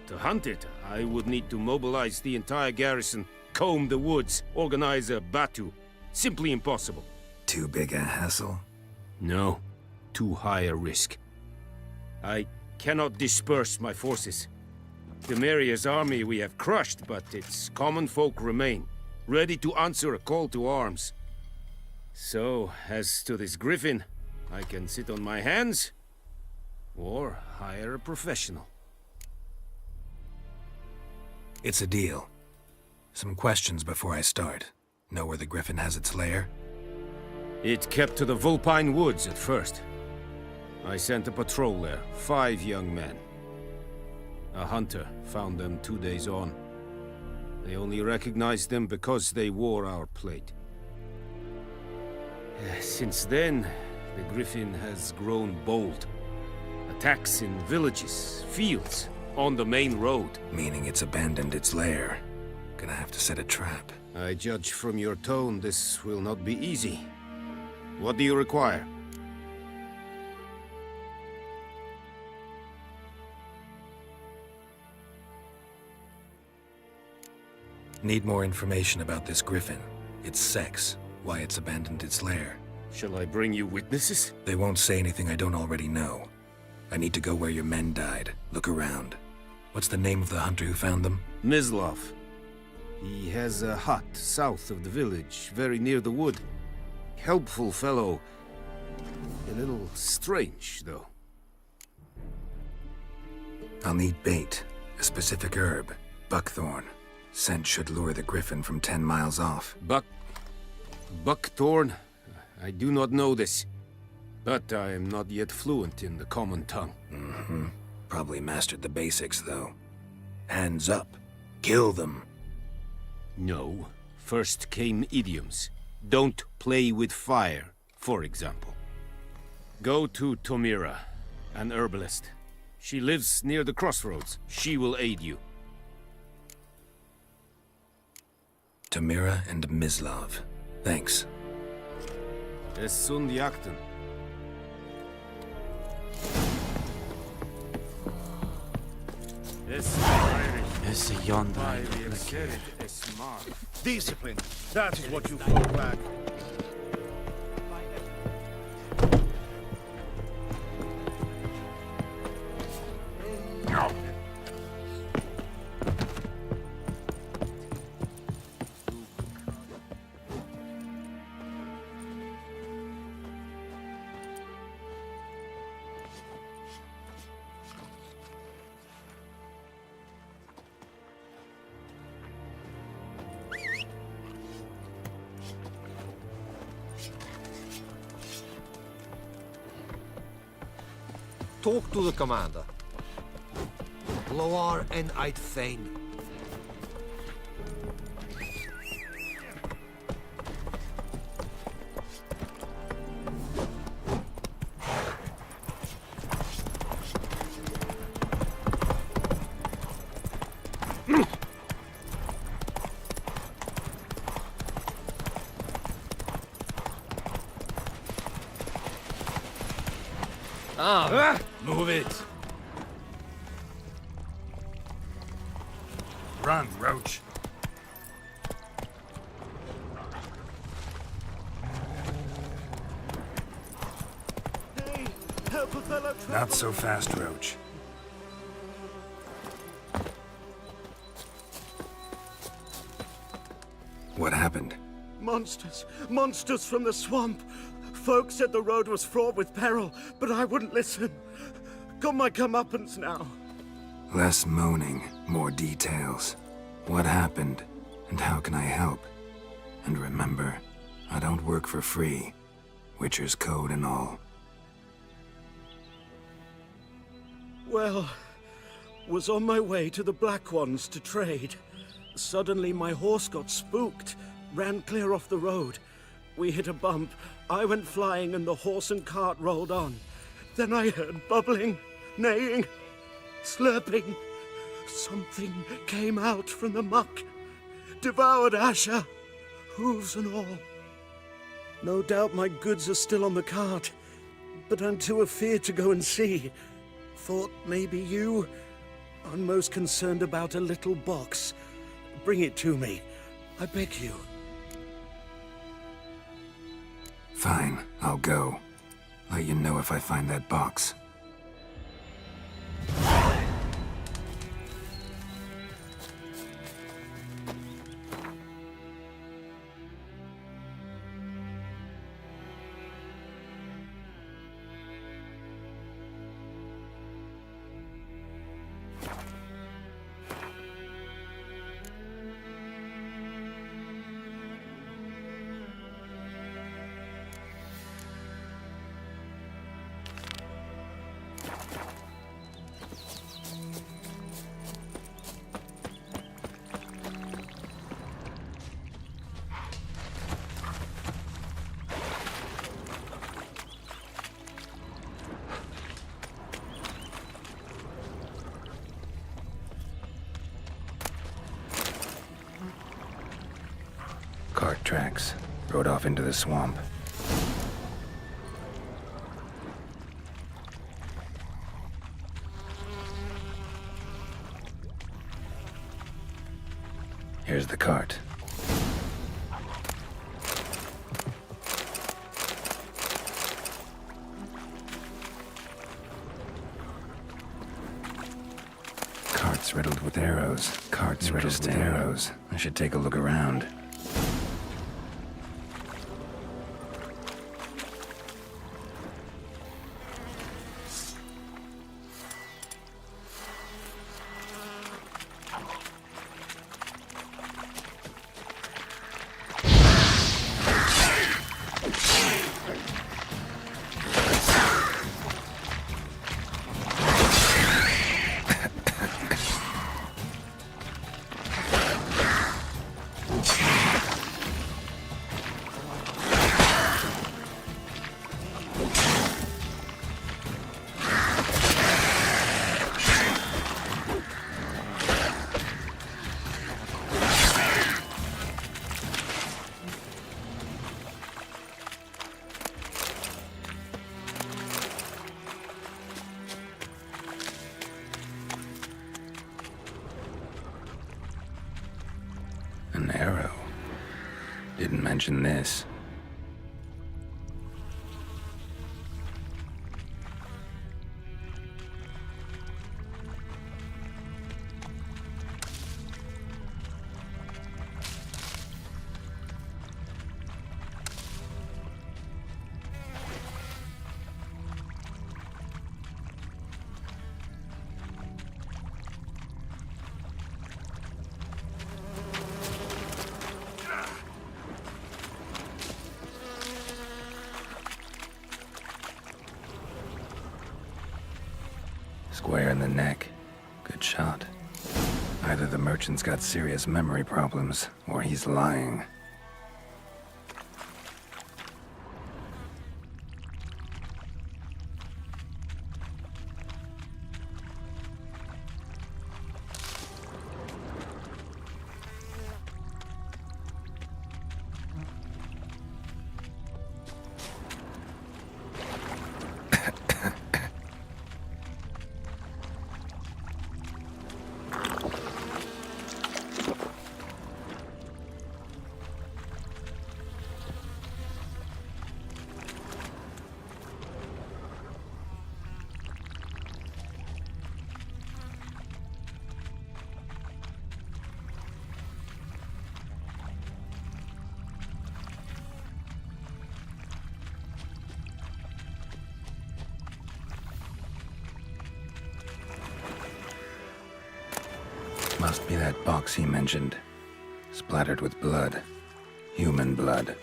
To hunt it, I would need to mobilize the entire garrison, comb the woods, organize a battue. Simply impossible. Too big a hassle? No, too high a risk. I cannot disperse my forces. Temeria's army we have crushed, but its common folk remain, ready to answer a call to arms. So, as to this griffin, I can sit on my hands, or hire a professional. It's a deal. Some questions before I start. Know where the griffin has its lair? It kept to the Vulpine Woods at first. I sent a patrol there, 5 young men. A hunter found them 2 days on. They only recognized them because they wore our plate. Since then, the griffin has grown bold. Attacks in villages, fields, on the main road. Meaning it's abandoned its lair. Gonna have to set a trap. I judge from your tone this will not be easy. What do you require? Need more information about this griffin. Its sex, why it's abandoned its lair. Shall I bring you witnesses? They won't say anything I don't already know. I need to go where your men died. Look around. What's the name of the hunter who found them? Mislov. He has a hut south of the village, very near the wood. Helpful fellow. A little strange, though. I'll need bait. A specific herb. Buckthorn. Scent should lure the griffin from 10 miles off. Buckthorn? I do not know this. But I am not yet fluent in the common tongue. Mm-hmm. Probably mastered the basics, though. Hands up. Kill them. No. First came idioms. Don't play with fire, for example. Go to Tomira, an herbalist. She lives near the crossroads. She will aid you. Tamira and Mislov. Thanks. Es sunt jakten. Es yonder. Discipline. That is what you fall back. Talk to the commander. Loar and I'd fain. Move it! Run, Roach. Hey, help a fellow traveler. Not so fast, Roach. What happened? Monsters. Monsters from the swamp. Folks said the road was fraught with peril, but I wouldn't listen. Got my comeuppance now. Less moaning, more details. What happened, and how can I help? And remember, I don't work for free. Witcher's code and all. Well, was on my way to the Black Ones to trade. Suddenly my horse got spooked, ran clear off the road. We hit a bump, I went flying and the horse and cart rolled on. Then I heard bubbling, neighing, slurping. Something came out from the muck, devoured Asher, hooves and all. No doubt my goods are still on the cart, but I'm too afeard to go and see. Thought maybe you... I'm most concerned about a little box. Bring it to me. I beg you. Fine, I'll go. Let you know if I find that box. Cart tracks. Rode off into the swamp. Here's the cart. Cart's riddled with arrows. Cart's riddled with arrows. I should take a look around. An arrow. Didn't mention this. Square in the neck. Good shot. Either the merchant's got serious memory problems, or he's lying. Must be that box he mentioned. Splattered with blood. Human blood.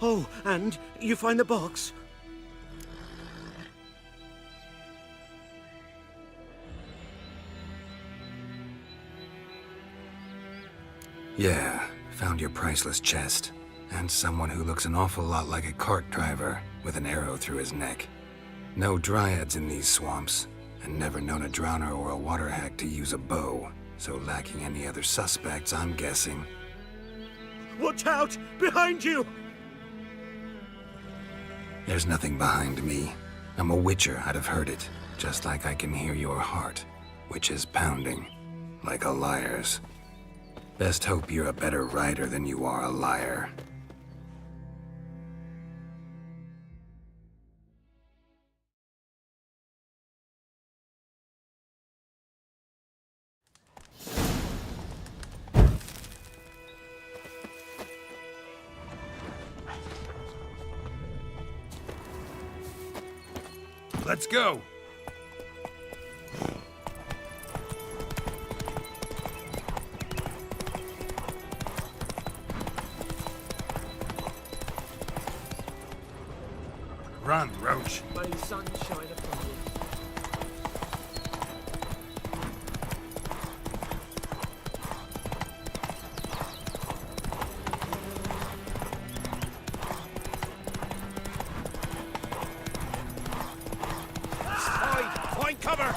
Oh, and you find the box? Yeah, found your priceless chest. And someone who looks an awful lot like a cart driver with an arrow through his neck. No dryads in these swamps, and never known a drowner or a water hack to use a bow. So lacking any other suspects, I'm guessing. Watch out! Behind you! There's nothing behind me. I'm a witcher, I'd have heard it. Just like I can hear your heart, which is pounding, like a liar's. Best hope you're a better rider than you are a liar. Let's go! Run, Roach. May the sun shine upon you. Find cover!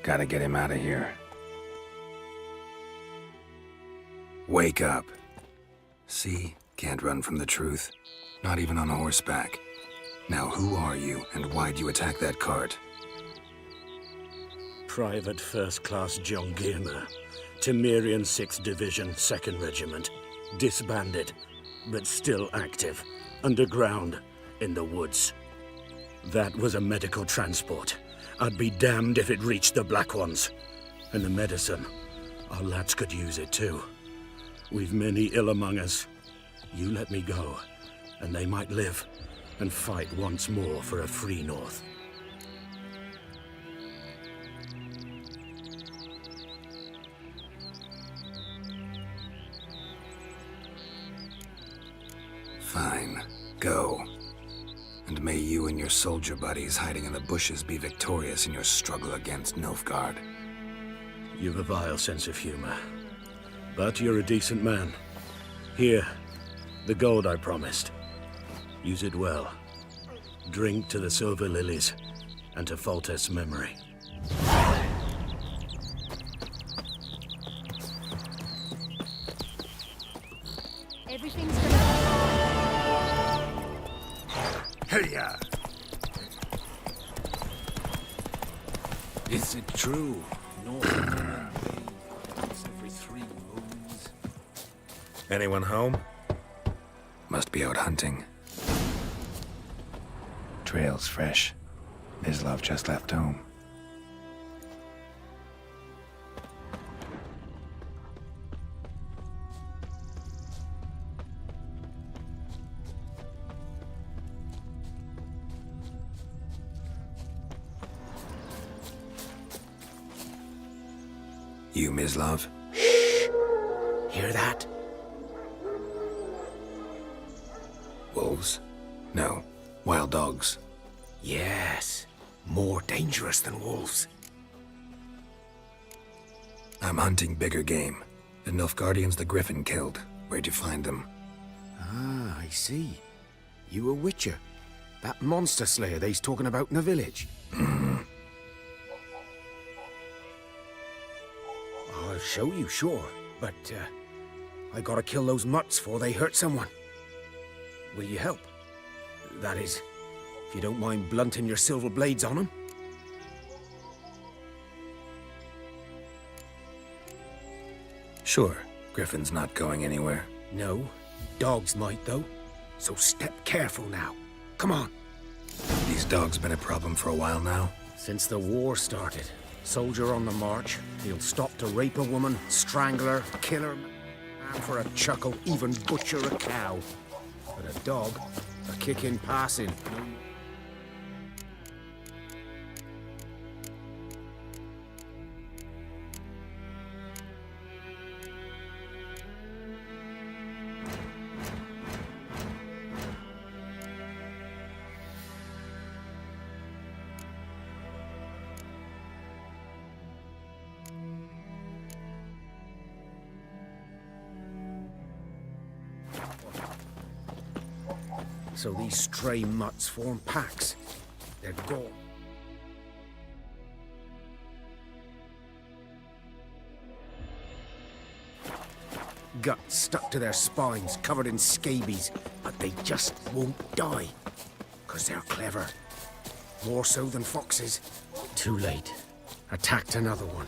Gotta get him out of here. Wake up. See? Can't run from the truth. Not even on horseback. Now who are you, and why'd you attack that cart? Private First Class John Gilmer, Temerian 6th Division, 2nd Regiment. Disbanded, but still active. Underground, in the woods. That was a medical transport. I'd be damned if it reached the Black Ones. And the medicine, our lads could use it too. We've many ill among us. You let me go, and they might live and fight once more for a free North. Fine. Go. And may you and your soldier buddies hiding in the bushes be victorious in your struggle against Nilfgaard. You've a vile sense of humor. But you're a decent man. Here, the gold I promised. Use it well. Drink to the silver lilies, and to Foltest's memory. Everything's gonna... Hey-ya! Is it true? North once every 3 moons. Anyone home? Must be out hunting. Trail's fresh. Mislav just left home. You, Mislav? Hear that? Wolves? No. Wild dogs. Yes. More dangerous than wolves. I'm hunting bigger game. The Nilfgaardians the Griffin killed. Where'd you find them? Ah, I see. You a witcher. That monster slayer they's talking about in the village. I'll show you, sure. But, I gotta kill those mutts before they hurt someone. Will you help? That is, if you don't mind blunting your silver blades on them. Sure. Griffin's not going anywhere. No. Dogs might, though. So step careful now. Come on. These dogs been a problem for a while now? Since the war started. Soldier on the march. He'll stop to rape a woman, strangle her, kill her, and for a chuckle, even butcher a cow. But a dog, a kick in passing. So these stray mutts form packs. They're gone. Guts stuck to their spines, covered in scabies, but they just won't die. 'Cause they're clever. More so than foxes. Too late. Attacked another one.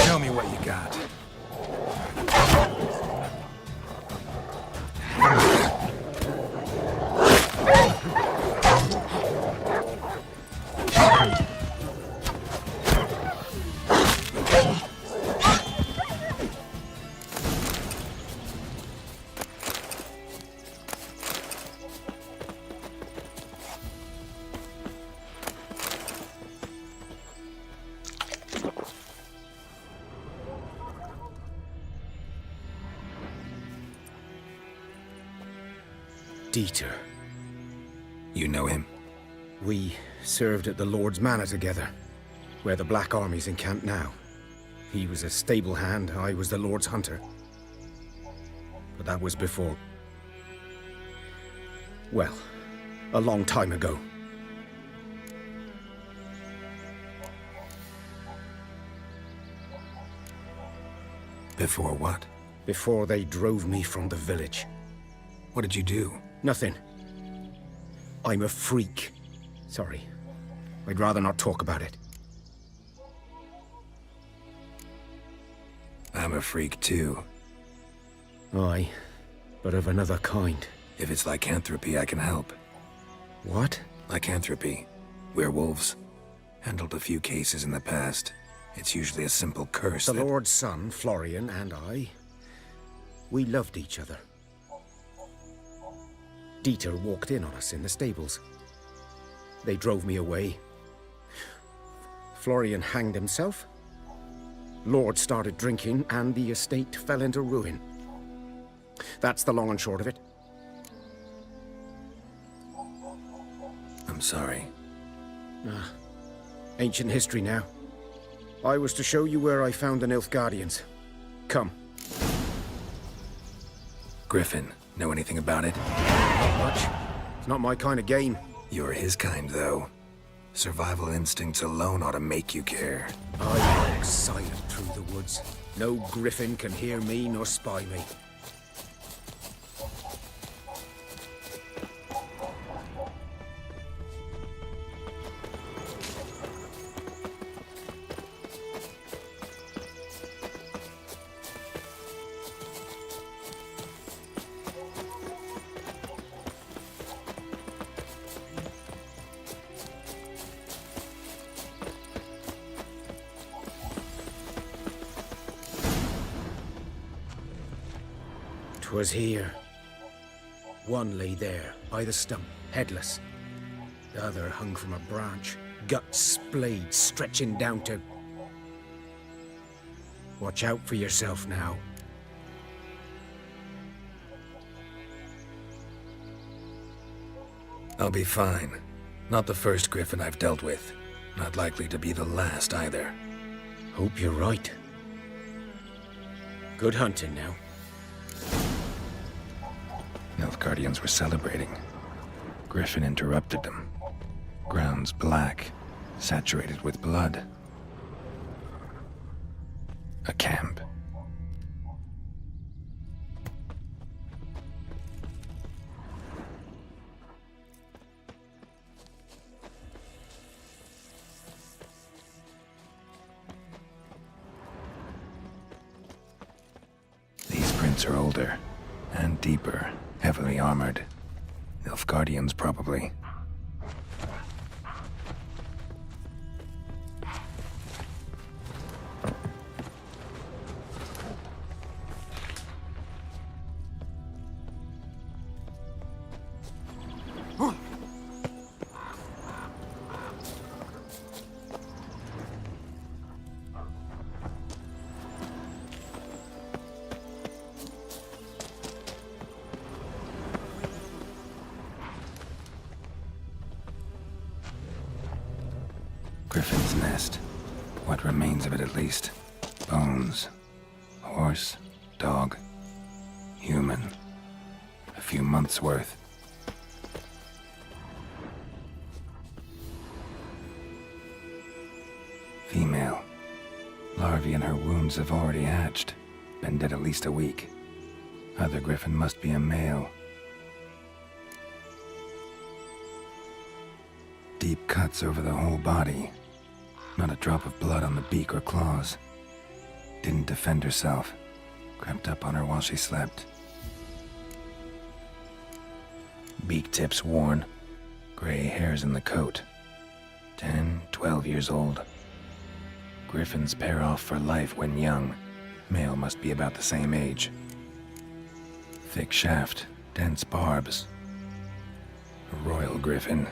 Show me what you got. Dieter. You know him? We served at the Lord's Manor together, where the Black Army's encamped now. He was a stable hand, I was the Lord's hunter. But that was before... well, a long time ago. Before what? Before they drove me from the village. What did you do? Nothing. I'm a freak. Sorry. I'd rather not talk about it. I'm a freak too. Aye, but of another kind. If it's lycanthropy, I can help. What? Lycanthropy. Werewolves. Handled a few cases in the past. It's usually a simple curse The that... Lord's son, Florian, and I... we loved each other. Dieter walked in on us in the stables. They drove me away. Florian hanged himself. Lord started drinking, and the estate fell into ruin. That's the long and short of it. I'm sorry. Ancient history now. I was to show you where I found the Nilfgaardians. Come. Griffin, know anything about it? Not much. It's not my kind of game. You're his kind, though. Survival instincts alone ought to make you care. I walk silent through the woods. No griffin can hear me nor spy me. Was here. One lay there, by the stump, headless. The other hung from a branch, guts splayed, stretching down to... Watch out for yourself now. I'll be fine. Not the first griffin I've dealt with. Not likely to be the last either. Hope you're right. Good hunting now. Nilfgaardians were celebrating. Griffin interrupted them. Grounds black, saturated with blood. A camp. These prints are older and deeper. Heavily armored. Nilfgaardians, probably. Griffin's nest. What remains of it, at least. Bones. Horse, dog, human. A few months' worth. Female. Larvae in her wounds have already hatched. Been dead at least a week. Other griffin must be a male. Deep cuts over the whole body. Not a drop of blood on the beak or claws. Didn't defend herself. Crept up on her while she slept. Beak tips worn. Gray hairs in the coat. 10, 12 years old. Griffins pair off for life when young. Male must be about the same age. Thick shaft, dense barbs. A royal griffin.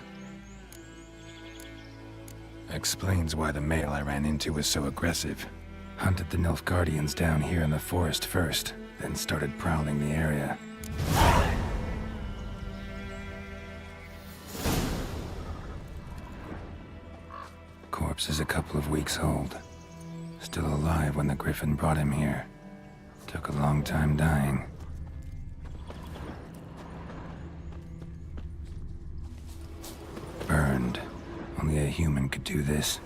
Explains why the male I ran into was so aggressive. Hunted the Nilfgaardians down here in the forest first, then started prowling the area. Corpse is a couple of weeks old. Still alive when the griffin brought him here. Took a long time dying. Burned. Only a human could do this.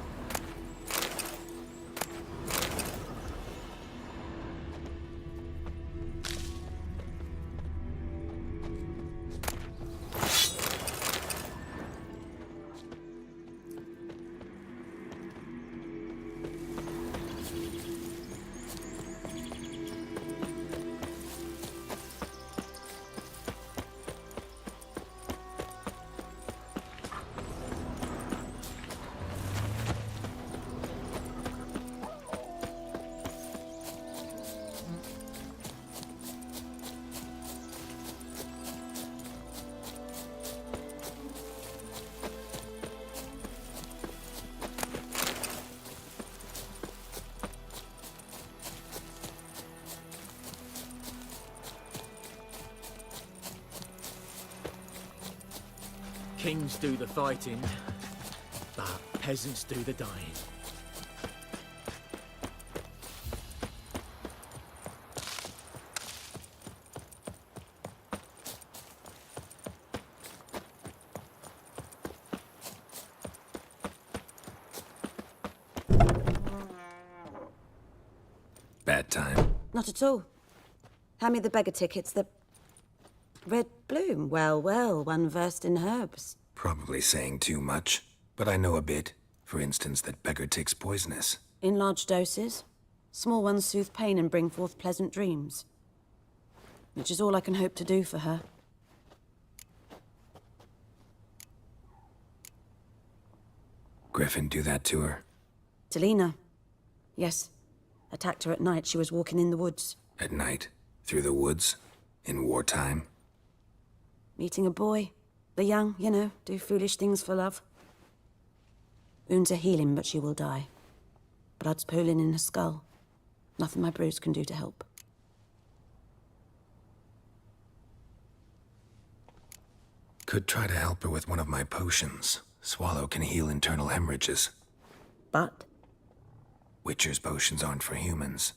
Kings do the fighting, but peasants do the dying. Bad time. Not at all. Hand me the beggar tickets, the red bloom. Well, well, one versed in herbs. Probably saying too much, but I know a bit. For instance, that beggar tick's poisonous. In large doses. Small ones soothe pain and bring forth pleasant dreams. Which is all I can hope to do for her. Griffin do that to her? Talina. Yes. Attacked her at night. She was walking in the woods. At night? Through the woods? In wartime? Meeting a boy. The young, you know, do foolish things for love. Wounds are healing, but she will die. Blood's pooling in her skull. Nothing my brews can do to help. Could try to help her with one of my potions. Swallow can heal internal hemorrhages. But? Witcher's potions aren't for humans.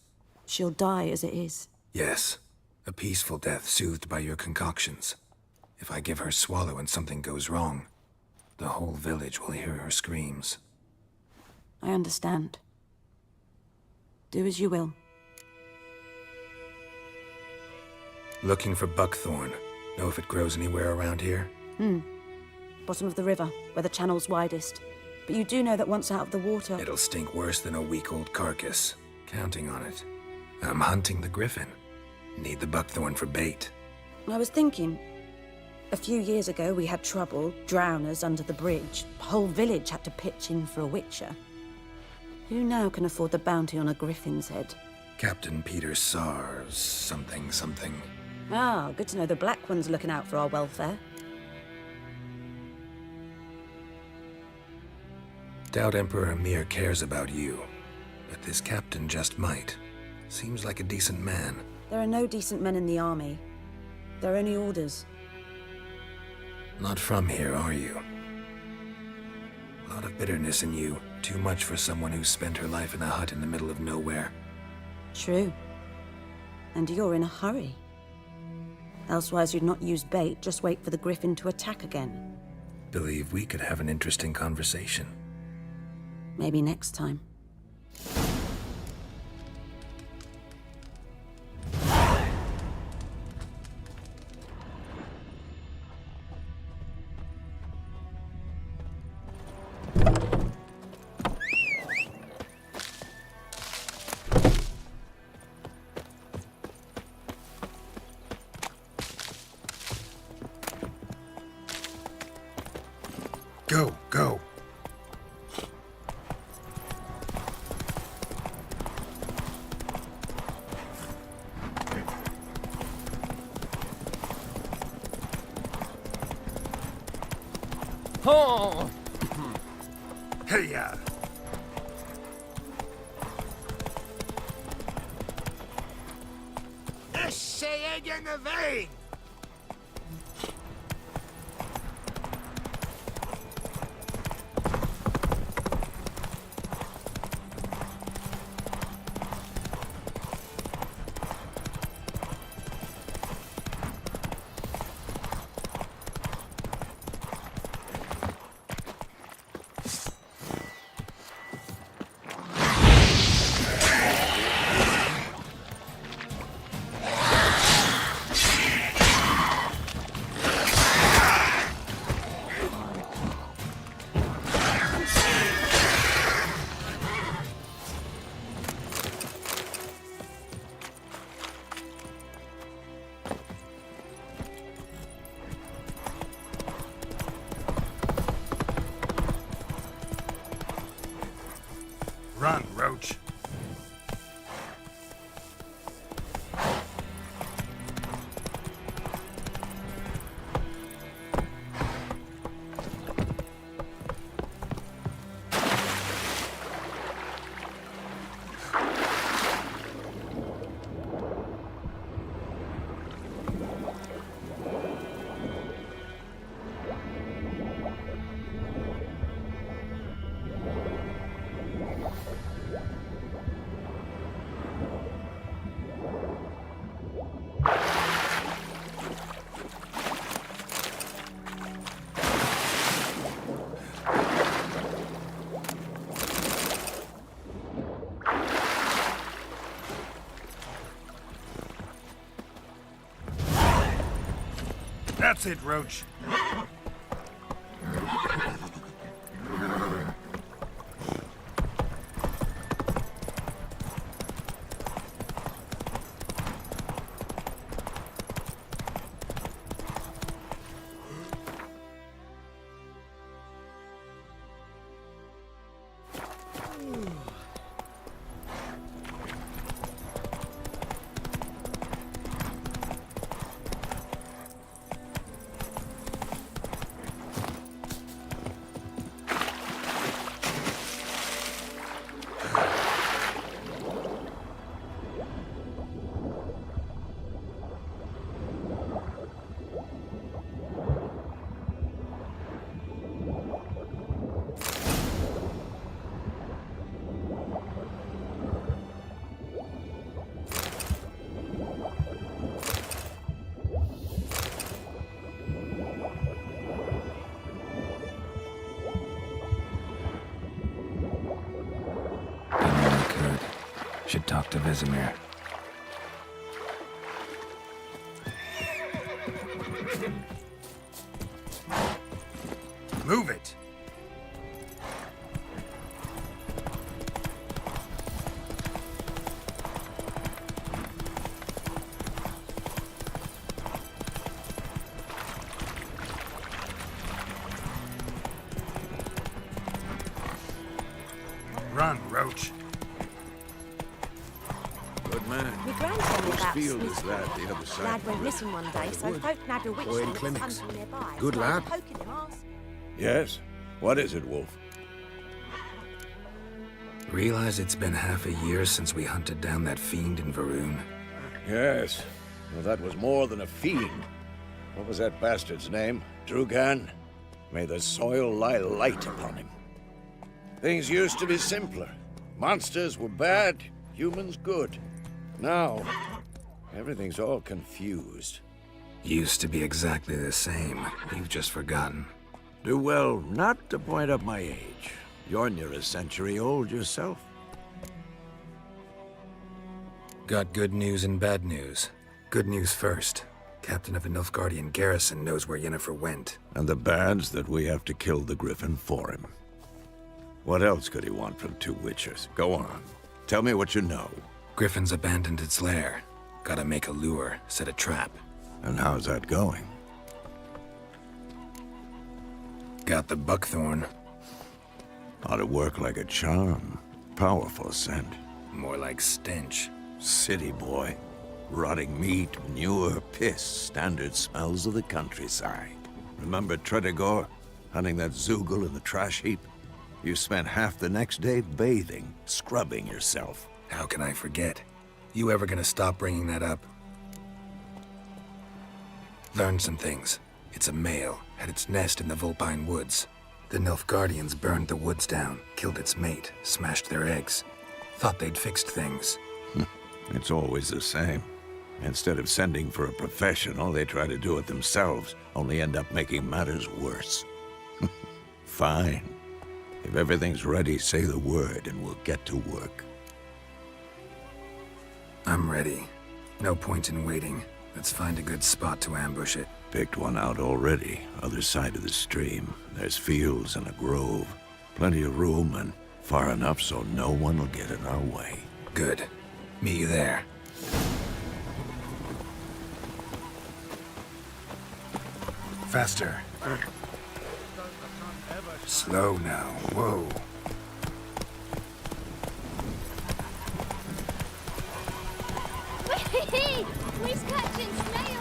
She'll die as it is. Yes. A peaceful death soothed by your concoctions. If I give her Swallow and something goes wrong, the whole village will hear her screams. I understand. Do as you will. Looking for buckthorn. Know if it grows anywhere around here? Bottom of the river, where the channel's widest. But you do know that once out of the water... It'll stink worse than a week-old carcass. Counting on it. I'm hunting the griffin. Need the buckthorn for bait. I was thinking... A few years ago, we had trouble, drowners under the bridge. The whole village had to pitch in for a witcher. Who now can afford the bounty on a griffin's head? Captain Peter Sars, something. Ah, good to know the Black One's looking out for our welfare. Doubt Emperor Emir cares about you, but this captain just might. Seems like a decent man. There are no decent men in the army. They're only orders. Not from here, are you? A lot of bitterness in you. Too much for someone who spent her life in a hut in the middle of nowhere. True. And you're in a hurry. Elsewise you'd not use bait, just wait for the griffin to attack again. Believe we could have an interesting conversation. Maybe next time. Go, go. Oh! Hey-ya! Esse egg in the vein! Run, Roach. That's it, Roach. Should talk to Vesemir. Move it! Run, Roach. Good man. My gran told me Whose about field is Smith. that, the other side? Lad went missing one day, so folk nabbed a witch Boy in that was clinics. hunting nearby. Good Started lad. poking him, asking. Yes? What is it, Wolf? Realize it's been half a year since we hunted down that fiend in Varun. Yes. Well, that was more than a fiend. What was that bastard's name? Drugan? May the soil lie light upon him. Things used to be simpler. Monsters were bad, humans good. Now, everything's all confused. Used to be exactly the same. You've just forgotten. Do well not to point up my age. You're near a century old yourself. Got good news and bad news. Good news first. Captain of the Nilfgaardian garrison knows where Yennefer went. And the bad's that we have to kill the Griffin for him. What else could he want from two witchers? Go on. Tell me what you know. Griffin's abandoned its lair. Gotta make a lure, set a trap. And how's that going? Got the buckthorn. Ought to work like a charm. Powerful scent. More like stench. City boy. Rotting meat, manure, piss, standard smells of the countryside. Remember Tredegor? Hunting that Zoogle in the trash heap? You spent half the next day bathing, scrubbing yourself. How can I forget? You ever gonna stop bringing that up? Learned some things. It's a male, had its nest in the Vulpine Woods. The Nilfgaardians burned the woods down, killed its mate, smashed their eggs. Thought they'd fixed things. It's always the same. Instead of sending for a professional, they try to do it themselves, only end up making matters worse. Fine. If everything's ready, say the word and we'll get to work. I'm ready. No point in waiting. Let's find a good spot to ambush it. Picked one out already, other side of the stream. There's fields and a grove. Plenty of room and far enough so no one will get in our way. Good. Meet you there. Faster. Slow now. Whoa. We're catching snails!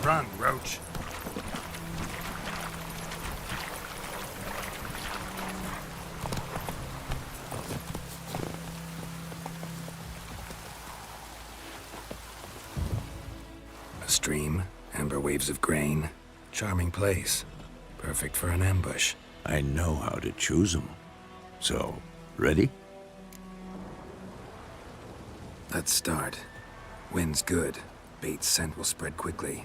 Run, Roach. A stream, amber waves of grain. Charming place. Perfect for an ambush. I know how to choose them. So, ready? Let's start. Wind's good. Bait's scent will spread quickly.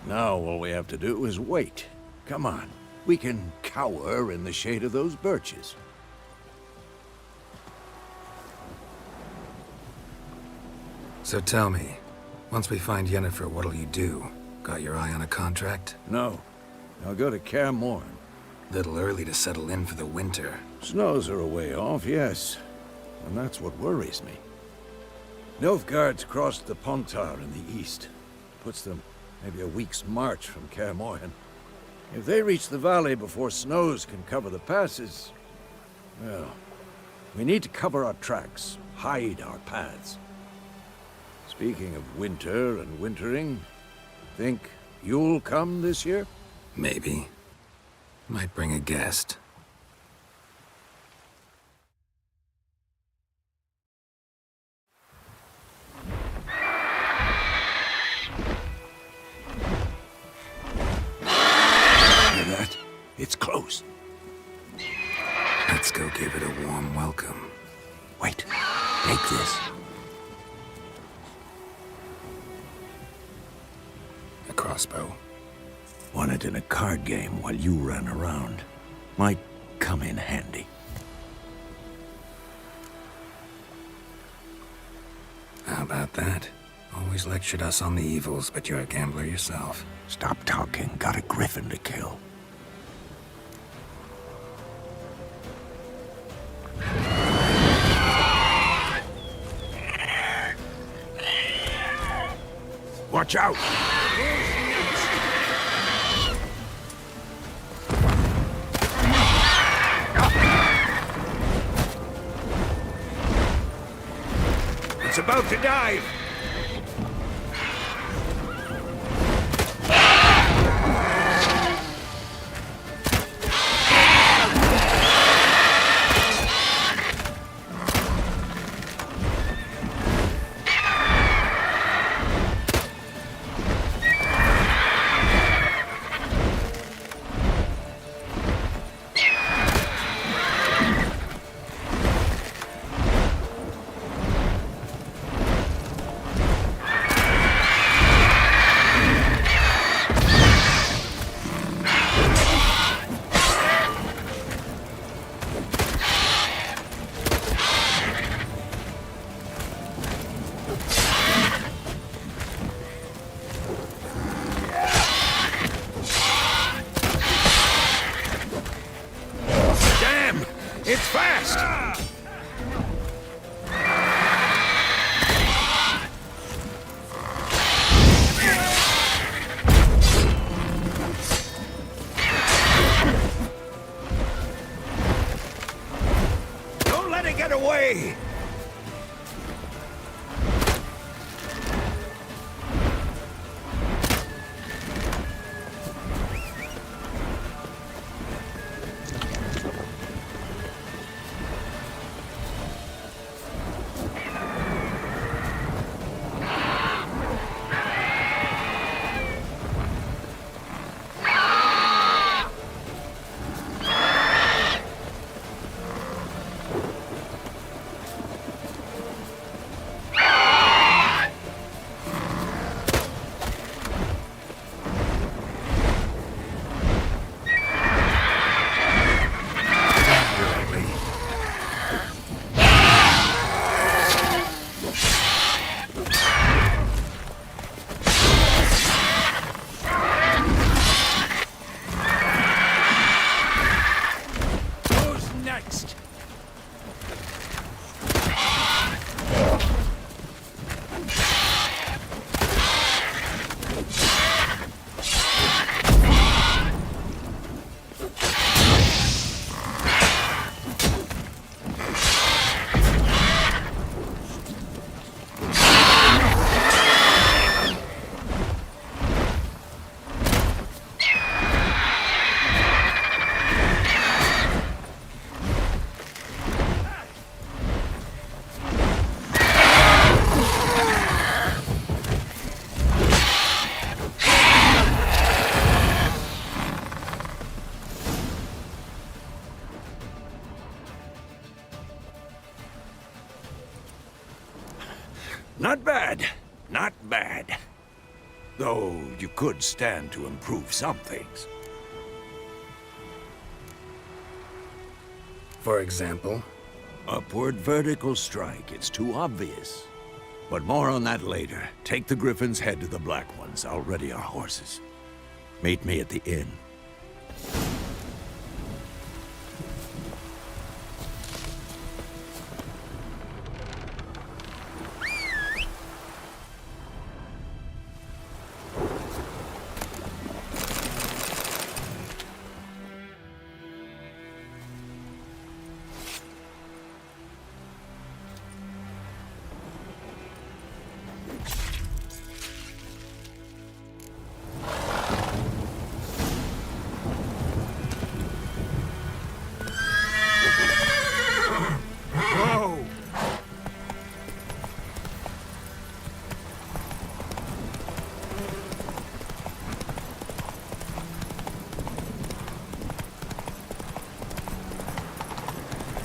Now all we have to do is wait. Come on. We can cower in the shade of those birches. So tell me, once we find Yennefer, what'll you do? Got your eye on a contract? No. I'll go to Kaer Morhen. Little early to settle in for the winter. Snows are a way off, yes. And that's what worries me. Nilfgaard's crossed the Pontar in the east. Puts them maybe a week's march from Kaer Morhen. If they reach the valley before snows can cover the passes, well, we need to cover our tracks, hide our paths. Speaking of winter and wintering, think you'll come this year? Maybe. Might bring a guest. Hear that? It's close. Let's go give it a warm welcome. Wait. Take this. A crossbow. Won it in a card game while you ran around. Might come in handy. How about that? Always lectured us on the evils, but you're a gambler yourself. Stop talking. Got a griffin to kill. Watch out! It's about to dive! It's fast! Don't let it get away! Not bad. Not bad. Though you could stand to improve some things. For example? Upward vertical strike. It's too obvious. But more on that later. Take the Griffin's head to the Black Ones. I'll ready our horses. Meet me at the inn.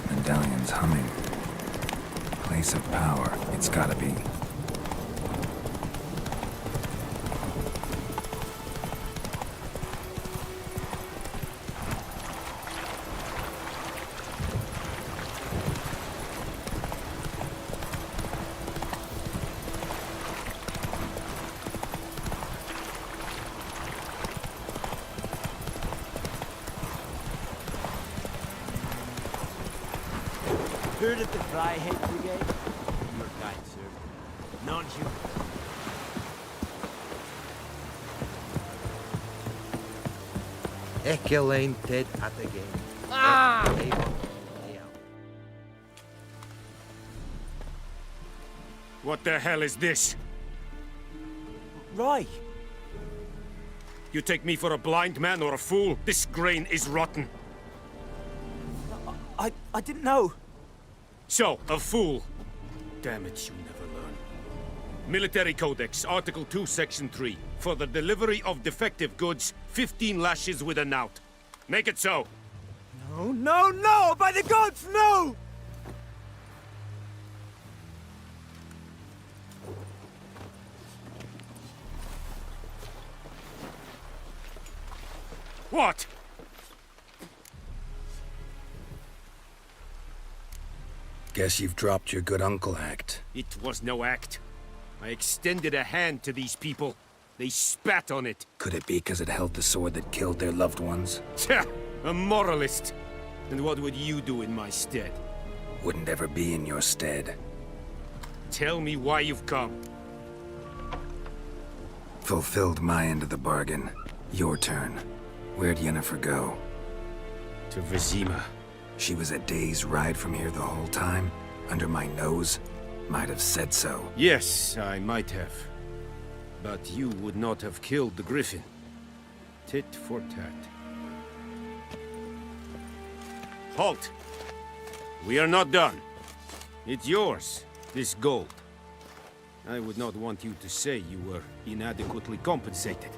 Medallion's humming. Place of power, it's gotta be. Heard of the Flyhead Brigade? Your kind, sir. Non-human. Ekel ain't dead at the game. Ah! What the hell is this? Right. You take me for a blind man or a fool? This grain is rotten. I didn't know. So, a fool. Damn it, you never learn. Military Codex, Article 2, Section 3. For the delivery of defective goods, 15 lashes with a knout. Make it so. No, no, no! By the gods, no! What? Guess you've dropped your good uncle act. It was no act. I extended a hand to these people. They spat on it. Could it be because it held the sword that killed their loved ones? Tja, a moralist. And what would you do in my stead? Wouldn't ever be in your stead. Tell me why you've come. Fulfilled my end of the bargain. Your turn. Where'd Yennefer go? To Vizima. She was a day's ride from here the whole time? Under my nose? Might have said so. Yes, I might have. But you would not have killed the griffin. Tit for tat. Halt! We are not done. It's yours, this gold. I would not want you to say you were inadequately compensated.